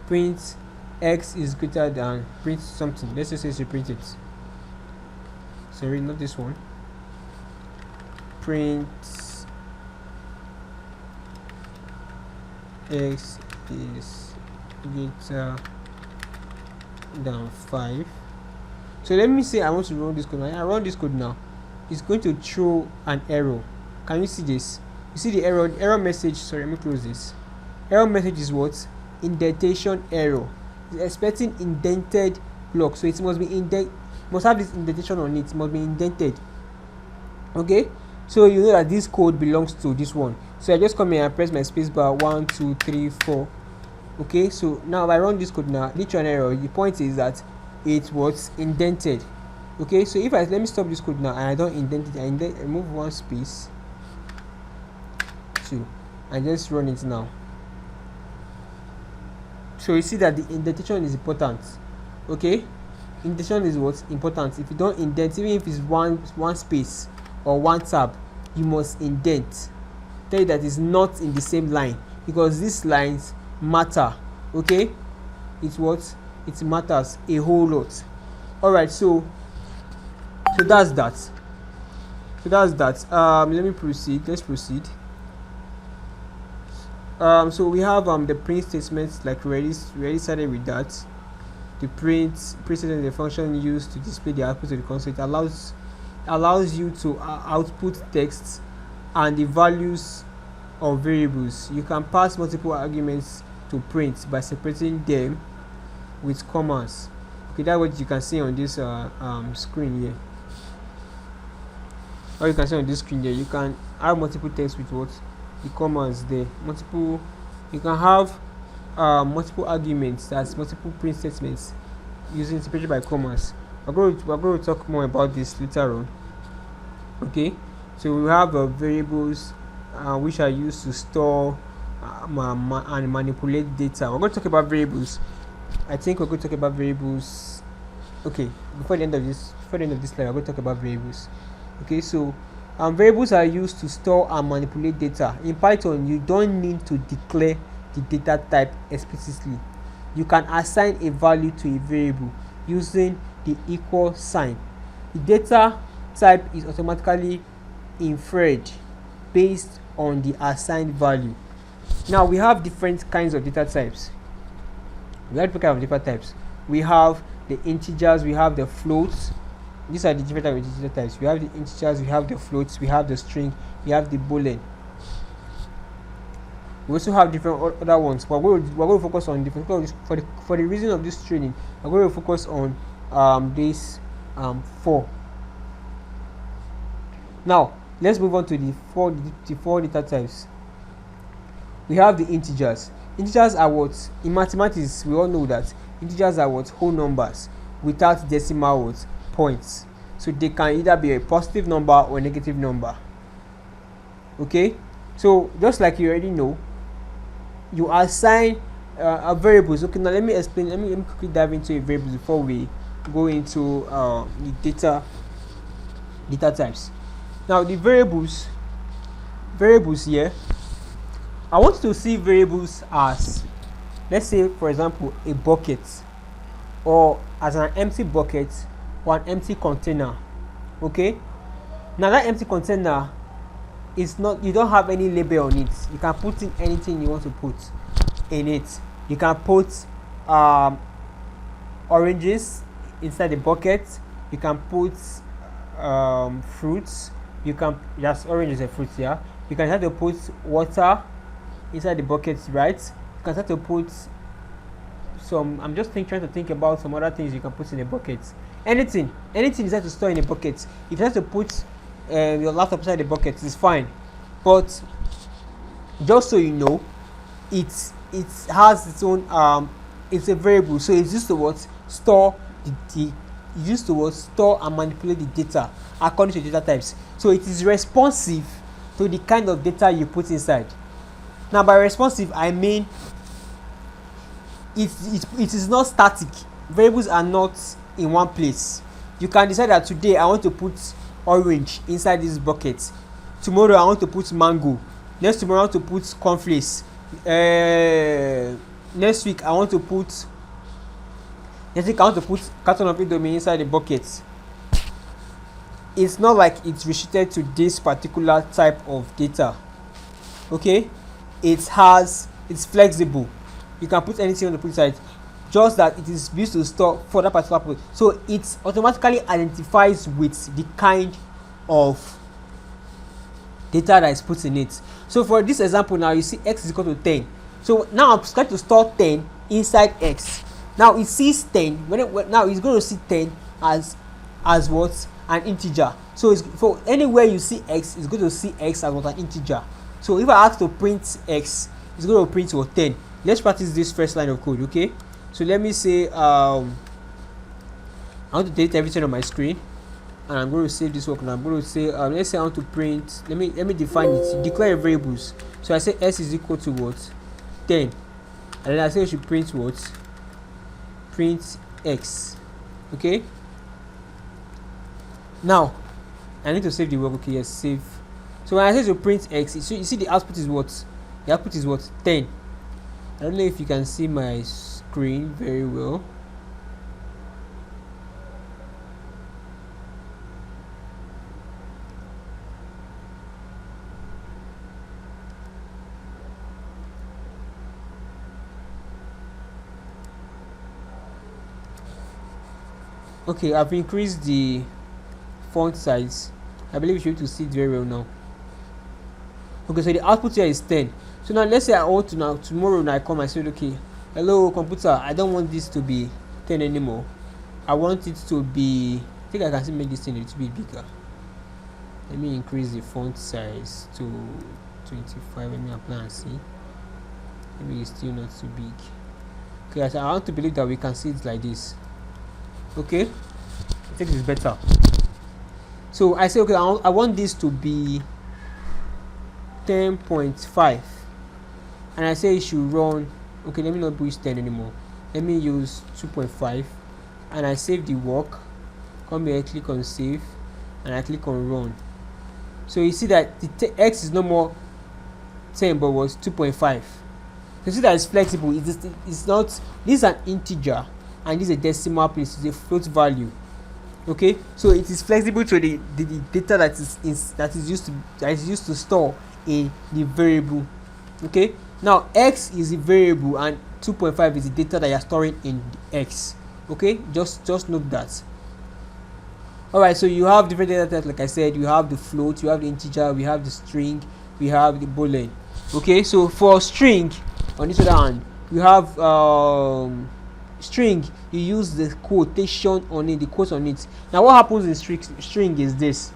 print x is greater than, print something. Let's just say to print it. Sorry, not this one. Print x is greater than 5. So let me say I want to run this code. I run this code now. It's going to throw an error. Can you see this? You see the error message. Sorry, let me close this. Error message is what? Indentation error. It's expecting indented block, so it must be must have this indentation on it. It must be indented. Okay, so you know that this code belongs to this one. So I just come here and press my space bar, 1 2 3 4. Okay, so now if I run this code now, literally an error. The point is that it was indented. Okay, so if let me stop this code now and I don't indent it, I remove 1 space, 2, and just run it now. So you see that the indentation is important. Okay, indentation is what's important. If you don't indent, even if it's one space or 1 tab, you must indent. Tell you that it's not in the same line, because these lines matter. Okay, it's what it matters a whole lot. All right, so that's that. Let me proceed. Let's proceed. So we have the print statements, like we already started with that. The print statement is the function used to display the output of the console. It allows you to output text and the values of variables. You can pass multiple arguments to print by separating them with commas. Okay, that's what you can see on this screen here. Or you can see on this screen there, you can have multiple text with what the commas there. Multiple, you can have multiple arguments, that's multiple print statements using separated by commas. We're going to talk more about this later on. Okay, so we have variables which are used to store and manipulate data. We're going to talk about variables. I think we're going to talk about variables. Okay, before the end of this slide, we're going to talk about variables. Okay, so variables are used to store and manipulate data. In Python, you don't need to declare the data type explicitly. You can assign a value to a variable using the equal sign. The data type is automatically inferred based on the assigned value. Now we have different kinds of data types. We have different kinds of data types. We have the integers, we have the floats. These are the different types of data types. We have the integers, we have the floats, we have the string, we have the boolean. We also have different other ones, but we're going to focus on different. For the reason of this training, we're going to focus on these 4. Now let's move on to the four data types. We have the integers. Integers are what, in mathematics we all know that integers are what, whole numbers without decimal points. So they can either be a positive number or a negative number. Okay, so just like you already know, you assign variables. Okay, now let me explain. Let me quickly dive into a variable before we go into the data types. Now the variables here, I want you to see variables as, let's say for example, a bucket, or as an empty bucket or an empty container. Okay, now that empty container is not, you don't have any label on it. You can put in anything you want to put in it. You can put oranges inside the bucket. You can put fruits. You can, that's oranges and fruits, yeah. You can have to put water inside the bucket, right? You can start to put some, I'm just trying to think about some other things you can put in a bucket. Anything is have to store in a bucket. If you have to put your laptop inside the bucket, it's fine. But just so you know, it has its own it's a variable, so it's used to what, store store and manipulate the data according to data types. So it is responsive to the kind of data you put inside. Now by responsive, I mean it is not static. Variables are not in one place. You can decide that today I want to put orange inside this bucket. Tomorrow I want to put mango. Next tomorrow I want to put cornflakes. Next week I want to put carton of Indomie inside the bucket. It's not like it's restricted to this particular type of data. Okay, it's flexible. You can put anything on the put inside, just that it is used to store for that particular purpose. So it automatically identifies with the kind of data that is put in it. So for this example now, you see x is equal to 10. So now I'm going to store 10 inside x. Now it sees 10. Now it's going to see 10 as what? An integer. So it's, for anywhere you see x, it's going to see x as what, an integer. So if I ask to print x, it's going to print what, 10. Let's practice this first line of code. Okay, so let me say I want to delete everything on my screen, and I'm going to save this work. And I'm going to say let's say I want to print, let me define it, declare variables. So I say s is equal to what, 10, and then I say we should print what, print x. Okay, now I need to save the work. Okay, yes, save. So when I say to print x, so you see the output is what, the output is what, 10. I don't know if you can see my screen very well. Okay, I've increased the font size. I believe you should be able to see it very well now. Okay, so the output here is 10. So now let's say I want to, now tomorrow when I come, I said okay, hello computer, I don't want this to be 10 anymore. I want it to be, I think I can still make this thing a little bit bigger. Let me increase the font size to 25. Let me apply and see. Maybe it's still not too big. Okay, so I want to believe that we can see it like this. Okay, I think it's better. So I say, okay, I want this to be 10.5, and I say it should run. Okay, let me not use 10 anymore. Let me use 2.5, and I save the work. Come here, click on save, and I click on run. So you see that the x is no more 10 but was 2.5. You see that it's flexible. It's not, this is an integer and this is a decimal place, it's a float value. Okay, so it is flexible to the data that is used to store in the variable. Okay, now x is a variable and 2.5 is the data that you are storing in the x. Okay, just note that. Alright, so you have different data types. Like I said, you have the float, you have the integer, we have the string, we have the boolean. Okay, so for string, on this other hand, you have string, you use the quotation on it, the quotes on it. Now what happens in string is this: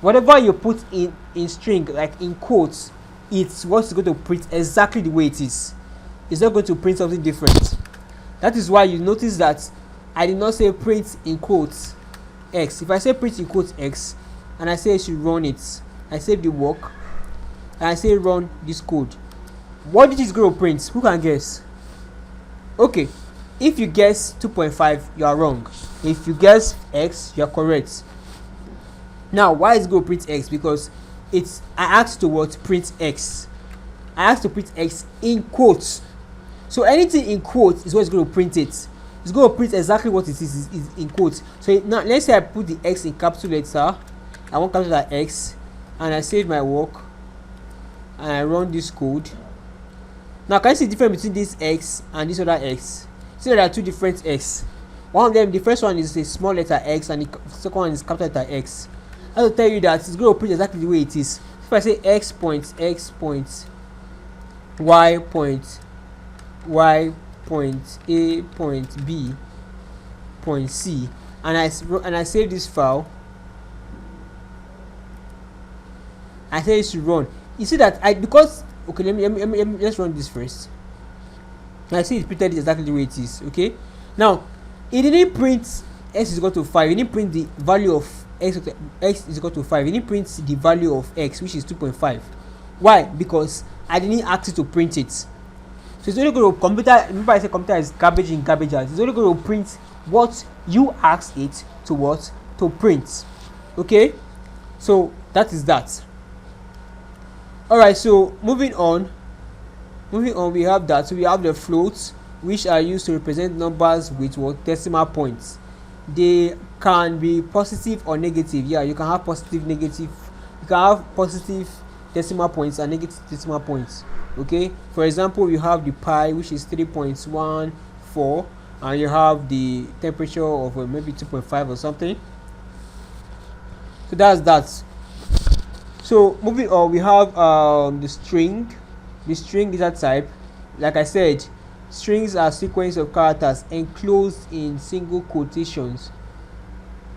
whatever you put in string, like in quotes, it's what's going to print exactly the way it is. It's not going to print something different. That is why you notice that I did not say print in quotes x. If I say print in quotes x and I say I should run it, I save the work and I say run this code, what it is going to print? Who can guess? Okay, if you guess 2.5, you are wrong. If you guess x, you are correct. Now why is it going to print x? Because it's, I asked to what? Print x. I asked to print x in quotes. So anything in quotes is what is going to print it. It's going to print exactly what it is in quotes. So now let's say I put the x in capital letter. I want capital letter x, and I save my work and I run this code. Now can you see the difference between this x and this other x? See, there are two different x. One of them, the first one is a small letter x and the second one is capital letter x. I will tell you that it's going to print exactly the way it is. If I say x point, y point, y point, a point, b point, c, and I save this file, I say it should run. You see that because okay, let's run this first. I see it printed exactly the way it is. Okay, now it didn't print x is equal to 5. It didn't print the value of x is equal to 5. It didn't print the value of x, which is 2.5. Why? Because I didn't ask it to print it. So it's only going to computer. Remember I said computer is garbage in, garbage out. It's only going to print what you asked it to what to print. Okay, so that is that. All right, so moving on, we have that. So we have the floats, which are used to represent numbers with what decimal points. They can be positive or negative. Yeah, you can have positive, negative. You can have positive decimal points and negative decimal points. Okay, for example, you have the pi, which is 3.14, and you have the temperature of maybe 2.5 or something. So that's that. So moving on, we have the string. The string is a type. Like I said, strings are sequence of characters enclosed in single quotations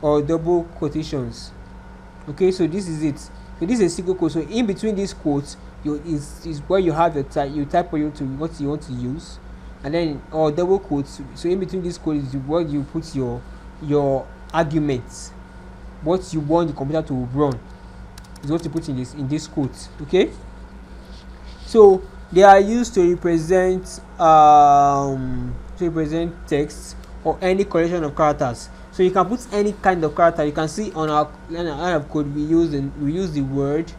or double quotations. Okay, so this is it. So this is a single quote. So in between these quotes, is where you have your type. You type what you want to use, and then or double quotes. So in between these quotes is where you put your arguments. What you want the computer to run is what you put in this quote. Okay, so they are used to represent text or any collection of characters. So you can put any kind of character. You can see on our line of code we use the word,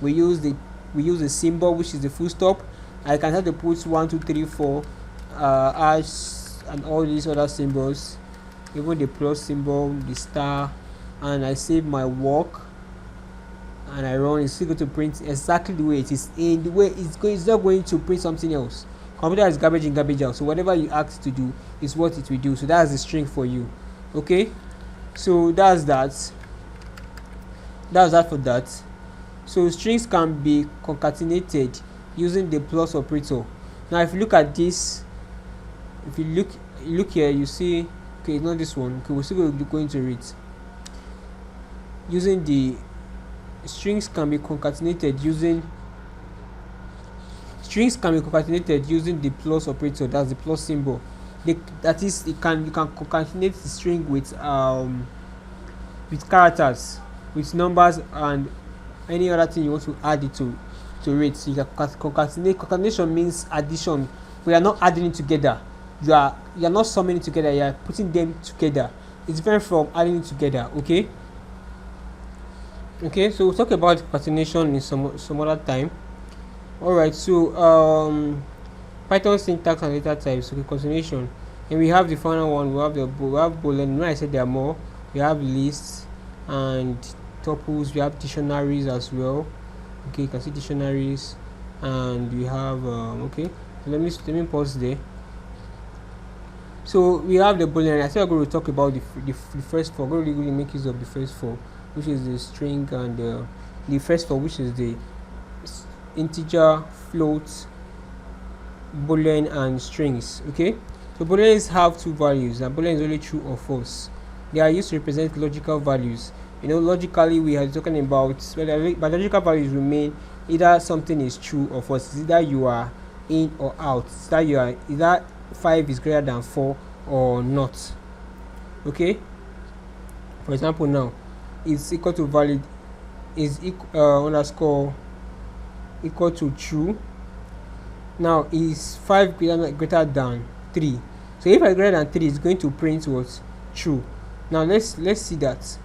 we use the symbol, which is the full stop. I can have to put 1 2 3 4 hash and all these other symbols, even the plus symbol, the star, and I save my work and I run. It's still going to print exactly the way it is. In the way it's not going to print something else. Computer is garbage in, garbage out. So whatever you ask to do is what it will do. So that's the string for you. Okay, so that's that for that. So strings can be concatenated using the plus operator. Now if you look at this, if you look here, you see, okay, not this one. Okay, we're still going to it. Using the strings can be concatenated using the plus operator. That's the plus symbol. That is, you can concatenate the string with characters, with numbers, and any other thing you want to add it to it. So you can concatenate. Concatenation means addition. We are not adding it together. You are not summing it together. You are putting them together. It's different from adding it together. Okay. So we'll talk about concatenation in some other time. All right. So Python syntax and data types. Okay, concatenation. And we have the final one. We have boolean. When I said there are more, we have lists and tuples. We have dictionaries as well. Okay, you can see dictionaries, and we have okay. So let me pause there. So we have the boolean. I think I'm going to talk about the first four. I'm going to really make use of the first four, which is the string, and the first four, which is the integer, float, boolean, and strings. Okay, so booleans have two values, and boolean is only true or false. They are used to represent logical values. Logically, we are talking about, but logical values remain either something is true or false. It's either you are in or out. It's either 5 is greater than 4 or not. Okay. For example, now is equal to valid is underscore equal to true. Now is 5 greater than 3. So if I greater than 3, it's going to print what? True. Now let's see that.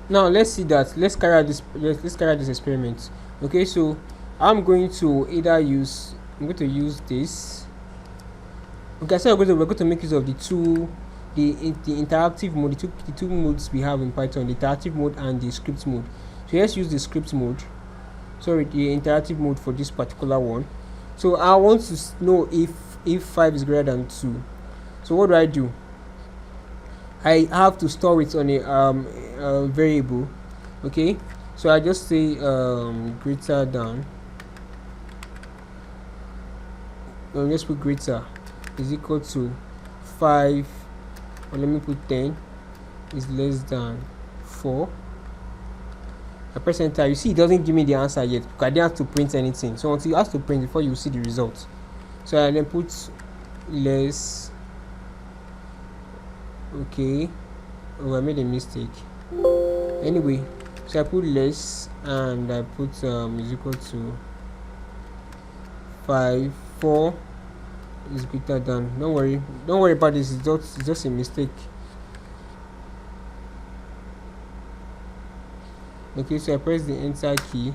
Now let's see that. Let's carry out this experiment. Okay, so I'm going to use this. Okay, so we're going to make use of the interactive mode, the two modes we have in Python, the interactive mode and the script mode. So let's use the script mode, the interactive mode for this particular one. So I want to know if 5 is greater than 2. So what do? I have to store it on a variable. Okay, so I just say greater than, let's put greater is equal to 5, or let me put 10 is less than 4. I press enter. You see, it doesn't give me the answer yet because I didn't have to print anything. So until you have to print before you see the result. So I then put less. Okay, I made a mistake. Anyway, so I put less, and I put is equal to 5. 4 is greater than. Don't worry about this. It's just a mistake. Okay, so I press the enter key,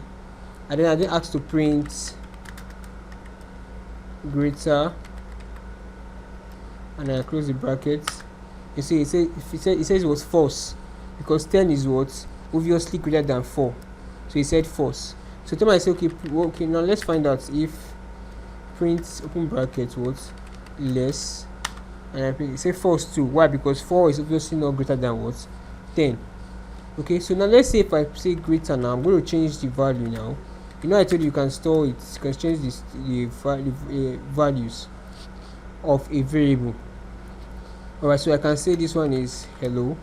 and then I didn't ask to print greater, and I close the brackets. You see, it says it was false because 10 is what? Obviously greater than 4. So it said false. So tell me, I say okay, now let's find out if print open bracket what? Less, and I print, it say false too. Why? Because 4 is obviously not greater than what? 10. Okay, so now let's say if I say greater, now I'm going to change the value now. I told you can store it, you can change the values of a variable. Alright, so I can say this one is hello.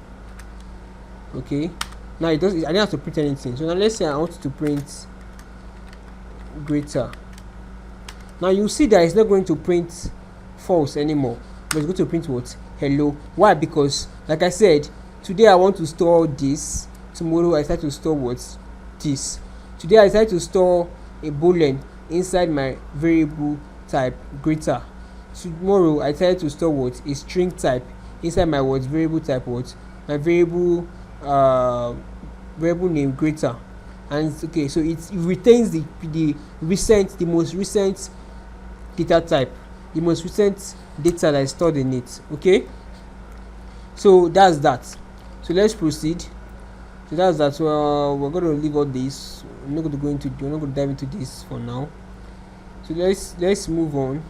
Okay, now I don't have to print anything. So now let's say I want to print greater. Now you see that it's not going to print false anymore, but it's going to print what? Hello. Why? Because like I said, today I want to store this, tomorrow I decide to store what? This. Today I decide to store a boolean inside my variable type greater. Tomorrow I decide to store what? A string type inside my what? Variable type what? My variable name greater. And okay, so it retains the most recent data type, the most recent data that is stored in it. Okay, so that's that. So let's proceed. So that's that. So we're going to leave all this. I'm not going to go into, we're not going to dive into this for now. So let's move on.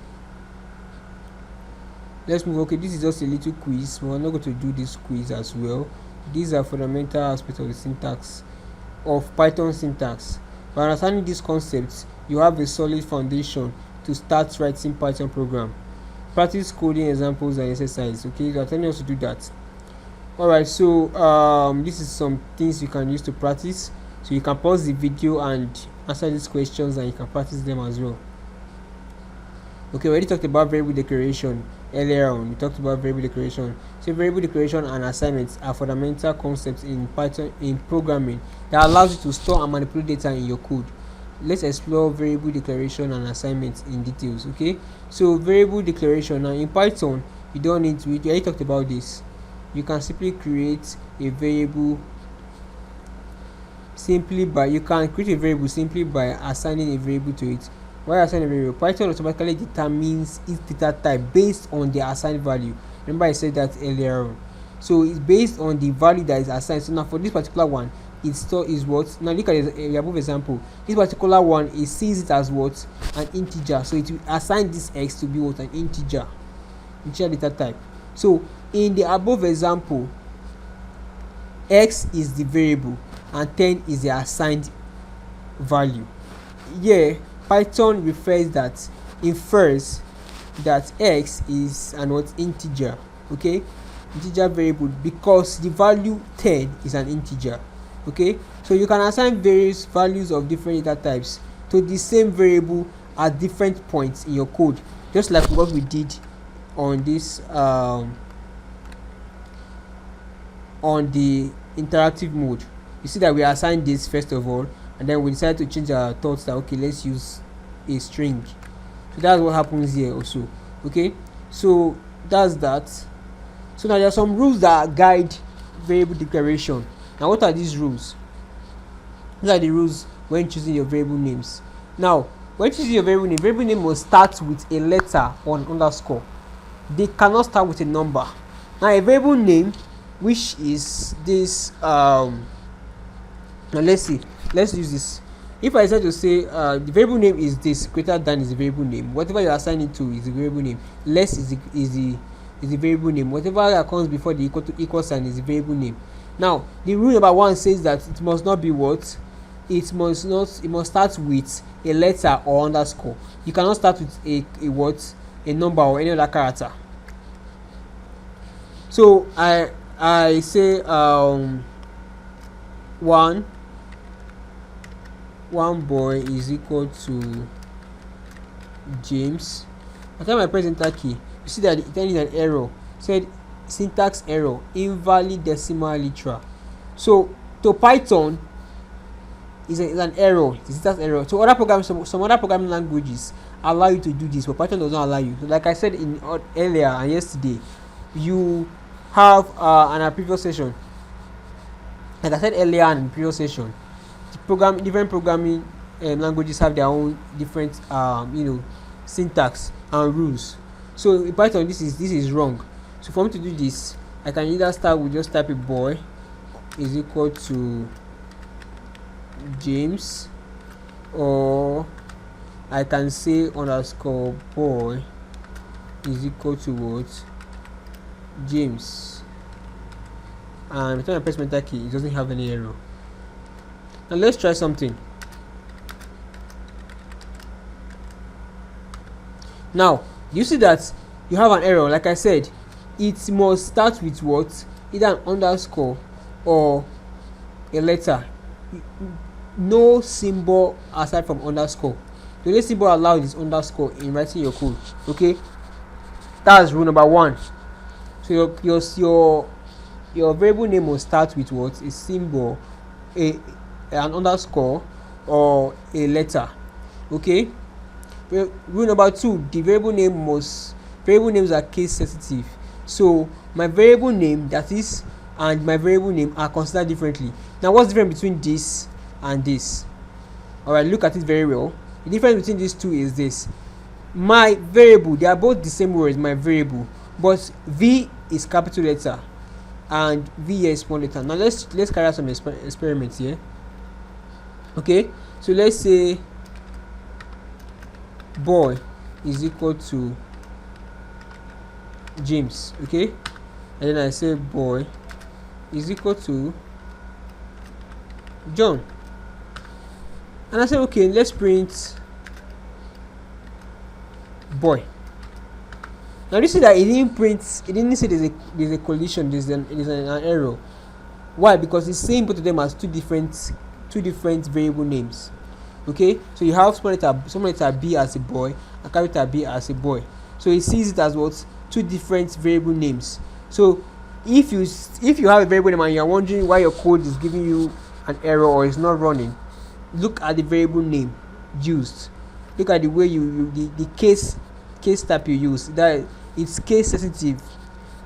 Let's move. Okay, this is just a little quiz. We're not going to do this quiz as well. These are fundamental aspects of the syntax of Python syntax. By understanding these concepts, you have a solid foundation to start writing Python program. Practice coding examples and exercise. Okay, so I'm telling us to do that. Alright, so this is some things you can use to practice. So you can pause the video and answer these questions, and you can practice them as well. Okay, we already talked about variable declaration earlier on. We talked about variable declaration. So variable declaration and assignments are fundamental concepts in Python in programming that allows you to store and manipulate data in your code. Let's explore variable declaration and assignments in details. Okay, so variable declaration, now in Python you don't need to, we already talked about this. You can simply create a variable simply by assigning a variable to it. Why assign a variable? Python automatically determines its data type based on the assigned value. Remember I said that earlier on. So it's based on the value that is assigned. So now for this particular one, its store is what? Now look at the above example. This particular one, it sees it as what? An integer. So it will assign this x to be what? An integer data type. So in the above example, x is the variable and 10 is the assigned value. Here Python infers that x is an what? Integer. Okay, integer variable, because the value 10 is an integer. Okay, so you can assign various values of different data types to the same variable at different points in your code, just like what we did on this on the interactive mode. You see that we assigned this first of all, and then we decided to change our thoughts that okay, let's use a string. So that's what happens here also. Okay, so that's that. So now there are some rules that guide variable declaration. Now what are these rules? These are the rules when choosing your variable names. Now when choosing your variable name must start with a letter or an underscore. They cannot start with a number. Now a variable name, which is this now let's use this. If I decide to say the variable name is this, greater than is the variable name, whatever you assign it to is the variable name, less is the variable name, whatever that comes before the equal sign is the variable name. Now the rule number 1 says that it must not be what? It must start with a letter or underscore. You cannot start with a number or any other character. So I say one boy is equal to James. By the time I press enter key, you see that it is an error. Said syntax error, invalid decimal literal. So to Python is an error, it's a syntax error. So other programs, some other programming languages allow you to do this, but Python does not allow you. So like I said in earlier and yesterday, you have in a previous session, like I said earlier in the previous session, different programming languages have their own different syntax and rules. So in Python this is wrong. So for me to do this, I can either start with just type a boy is equal to James, or I can say underscore boy is equal to what? James. And by the time I press enter key, it doesn't have any error. Now let's try something. Now you see that you have an error. Like I said, it must start with what? Either an underscore or a letter. No symbol aside from underscore. The only symbol allowed is underscore in writing your code. Okay, that's rule number 1. So your variable name will start with what? A symbol, an underscore, or a letter. Okay. Rule number 2: the variable names are case sensitive. So my variable name and my variable name are considered differently. Now what's the difference between this and this? Alright, look at it very well. The difference between these two is this. my variable, they are both the same words, my variable, but V is capital letter and V is small letter. Now let's carry out some experiments here. Okay, so let's say boy is equal to James. Okay, and then I say boy is equal to John, and I say okay, let's print boy. Now you see that it didn't say there's a collision, there's an error. Why? Because it's saying both of them as two different variable names. Okay, so you have small letter B as a boy and capital B as a boy, so it sees it as what? Two different variable names. So if you have a variable name and you're wondering why your code is giving you an error or is not running, look at the variable name used. Look at the way the case type you use, that it's case sensitive.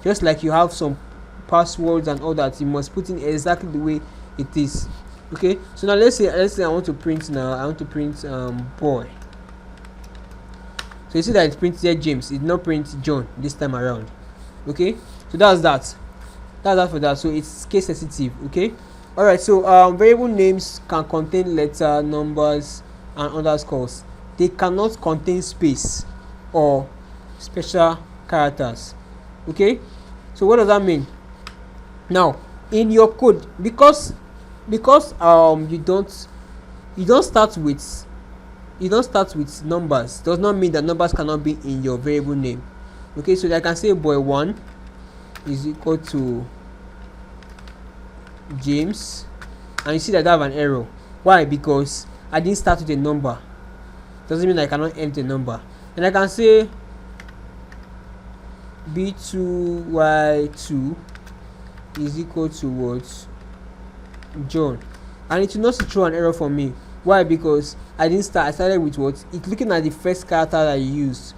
Just like you have some passwords and all that, you must put in exactly the way it is. Okay, so now let's say I want to print boy. So you see that it printed James, it did not print John this time around. Okay, so that's that for that. So it's case sensitive. Okay, all right. So variable names can contain letter, numbers and underscores. They cannot contain space or special characters. Okay, so what does that mean? Now in your code, because you don't start with numbers, does not mean that numbers cannot be in your variable name. Okay, so I can say boy1 is equal to James, and you see that I have an error. Why? Because I didn't start with a number. Doesn't mean I cannot enter a number. And I can say b2y2 is equal to what? John, and it will not throw an error for me. Why? Because I started with what? It's looking at the first character that you used.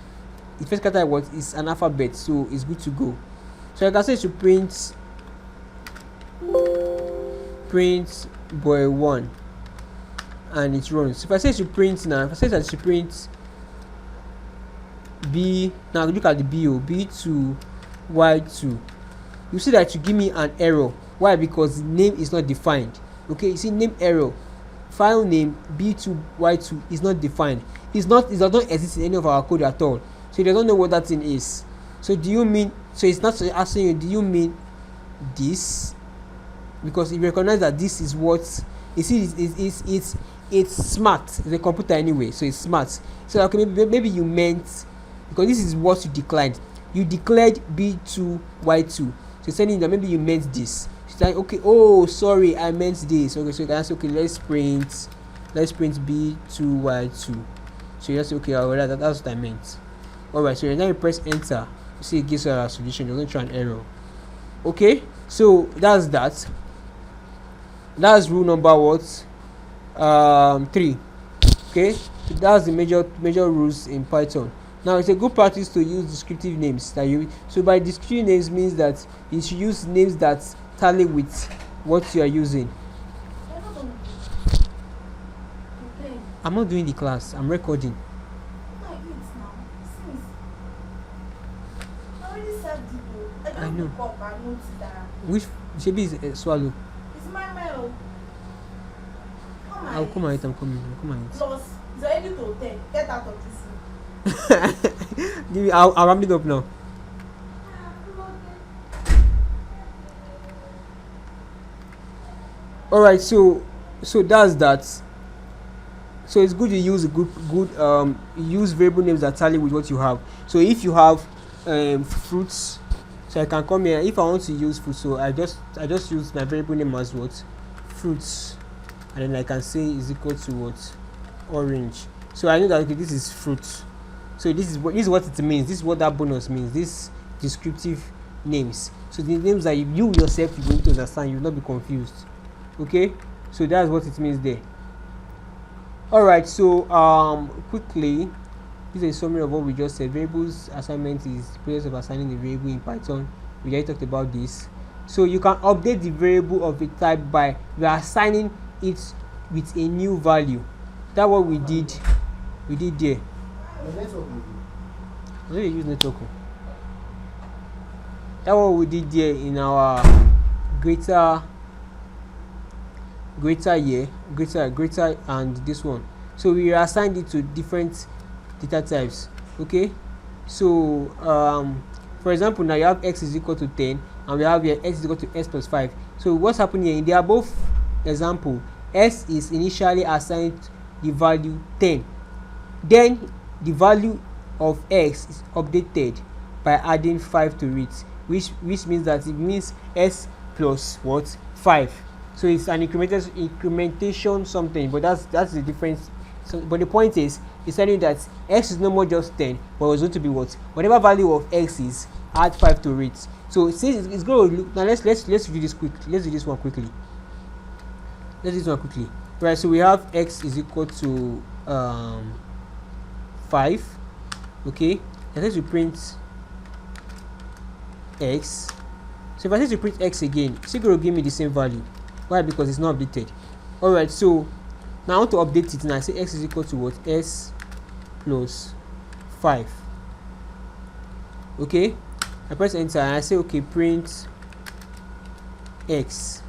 The first character is an alphabet, so it's good to go. So I can say to print boy1 and it runs. So if I say to print now, if I say that to print b, now look at the b2y2, you see that you give me an error. Why? Because the name is not defined. Okay, you see name error, file name b2y2 is not defined. It does not exist in any of our code at all, so it doesn't know what that thing is. So do you mean, so it's not asking you, do you mean this? Because it recognizes that this is what you see. It's smart. It's a computer anyway, so it's smart. So okay, maybe you meant, because this is what you declined. You declared b2y2, so it's saying that maybe you meant this. It's like, okay, oh sorry, I meant this. Okay, so you can say, okay, let's print b2y2. So you just say, okay, that's what I meant. Alright, so now you press enter, you see it gives you a solution. It doesn't show an error. Okay, so that's that. That's rule number what? 3. Okay, so that's the major rules in Python. Now it's a good practice to use descriptive names so by descriptive names means that you should use names that tally with what you are using. I'm not doing the class, I'm recording. I know. Which Shebi is swallow? It's my mail. I'll come out. I'm coming. Plus, it's already to 10. Get out of this room. Give me. I'll ramp it up now. All right. So that's that. So it's good to use use variable names that tally with what you have. So if you have fruits. So I can come here if I want to use fruit. So I just use my variable name as what? Fruits, and then I can say is equal to what? Orange. So I know that okay, this is fruit. So this is what it means. This is what that bonus means. This descriptive names. So the names that you yourself you going to understand. You will not be confused. Okay. So that's what it means there. All right. So quickly. This is a summary of what we just said. Variables assignment is the process of assigning a variable in Python. We already talked about this. So you can update the variable of a type by reassigning it with a new value. That's what we did there. I know they use network. That's what we did there in our greater and this one. So we assigned it to different data types. Okay, so for example, now you have x is equal to 10 and we have here x is equal to s plus 5. So what's happening here in the above example, s is initially assigned the value 10, then the value of x is updated by adding 5 to it, which means that it means s plus what, 5. So it's an incrementation something, but that's the difference. So but the point is, it's telling you that x is no more just 10, but it's going to be what, whatever value of x is, add 5 to it. So since it's going to look, now let's do this quick. Let's do this one quickly. Right, so we have x is equal to 5. Okay, and let's print x. So if I say to print x again, it's going to give me the same value. Why? Because it's not updated. Alright, so now I want to update it, and I say x is equal to what, s plus 5. Okay, I press enter and I say okay, print x.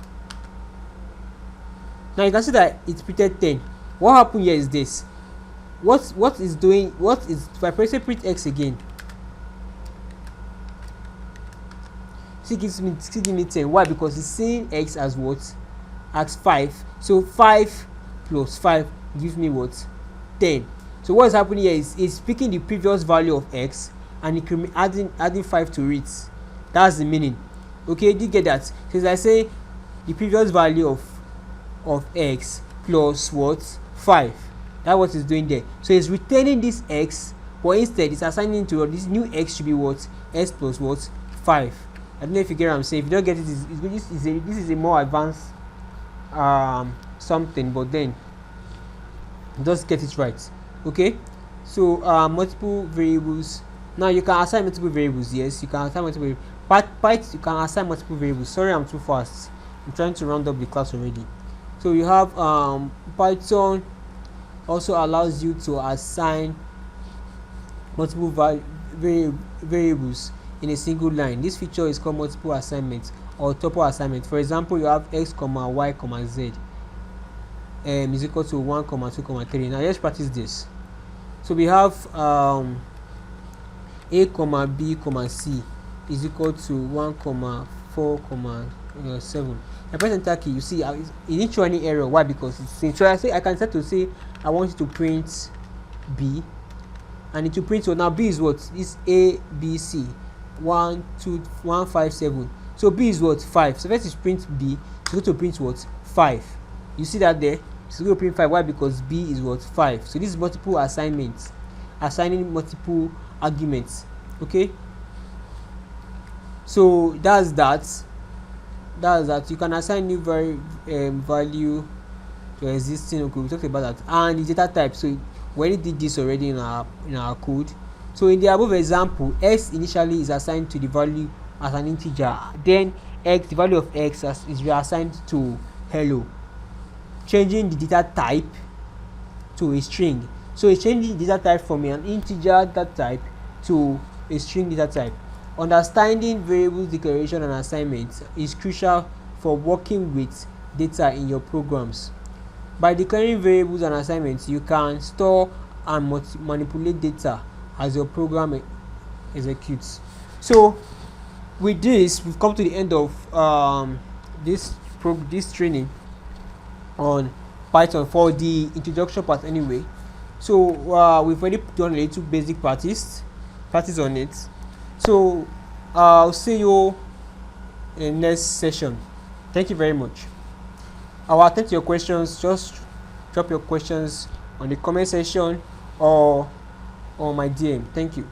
Now you can see that it printed 10. What happened here is this. What is if I press print x again, still gives me 10. Why? Because it's seeing x as what, as 5. So 5 plus 5 gives me what, 10. So what is happening here is it's picking the previous value of x and adding 5 to it. That's the meaning. Okay, do you get that? Since I say the previous value of x plus what, 5, that's what it's doing there. So it's returning this x, but instead it's assigning to this new x to be what, s plus what, 5. I don't know if you get what I'm saying. If you don't get it, this is a more advanced something, but then just get it right. Okay, so multiple variables. Now you can assign multiple variables. Yes, you can assign multiple you can assign multiple variables. Sorry, I'm too fast. I'm trying to round up the class already. So you have Python also allows you to assign multiple variables in a single line. This feature is called multiple assignment or tuple assignment. For example, you have x, y, z is equal to 1, 2, 3. Now let's practice this. So we have a, b, c is equal to 1, 4, 7. I press enter key. You see, it didn't show any error. Why? Because it's so I can start to say I want you to print b, and it will print. So now b is what? It's a, b, c. 1, 2, 1, 5, 7. So b is what? 5. So let's print b. It's going to print what? 5. You see that there? It's going to print 5. Why? Because b is what? 5. So this is multiple assignments, assigning multiple arguments. Okay. So that's that. You can assign new value to existing. Okay, we talked about that. And the data type. So we already did this already in our code. So in the above example, s initially is assigned to the value as an integer. Then x, the value of x is reassigned to hello, changing the data type to a string. So it's changing the data type from an integer data type to a string data type. Understanding variables declaration and assignment is crucial for working with data in your programs. By declaring variables and assignments, you can store and manipulate data as your program executes. So with this, we've come to the end of this training on Python for the introduction part anyway. So we've already done a little basic practice on it. So I'll see you in the next session. Thank you very much. I'll attend to your questions. Just drop your questions on the comment section or on my DM. Thank you.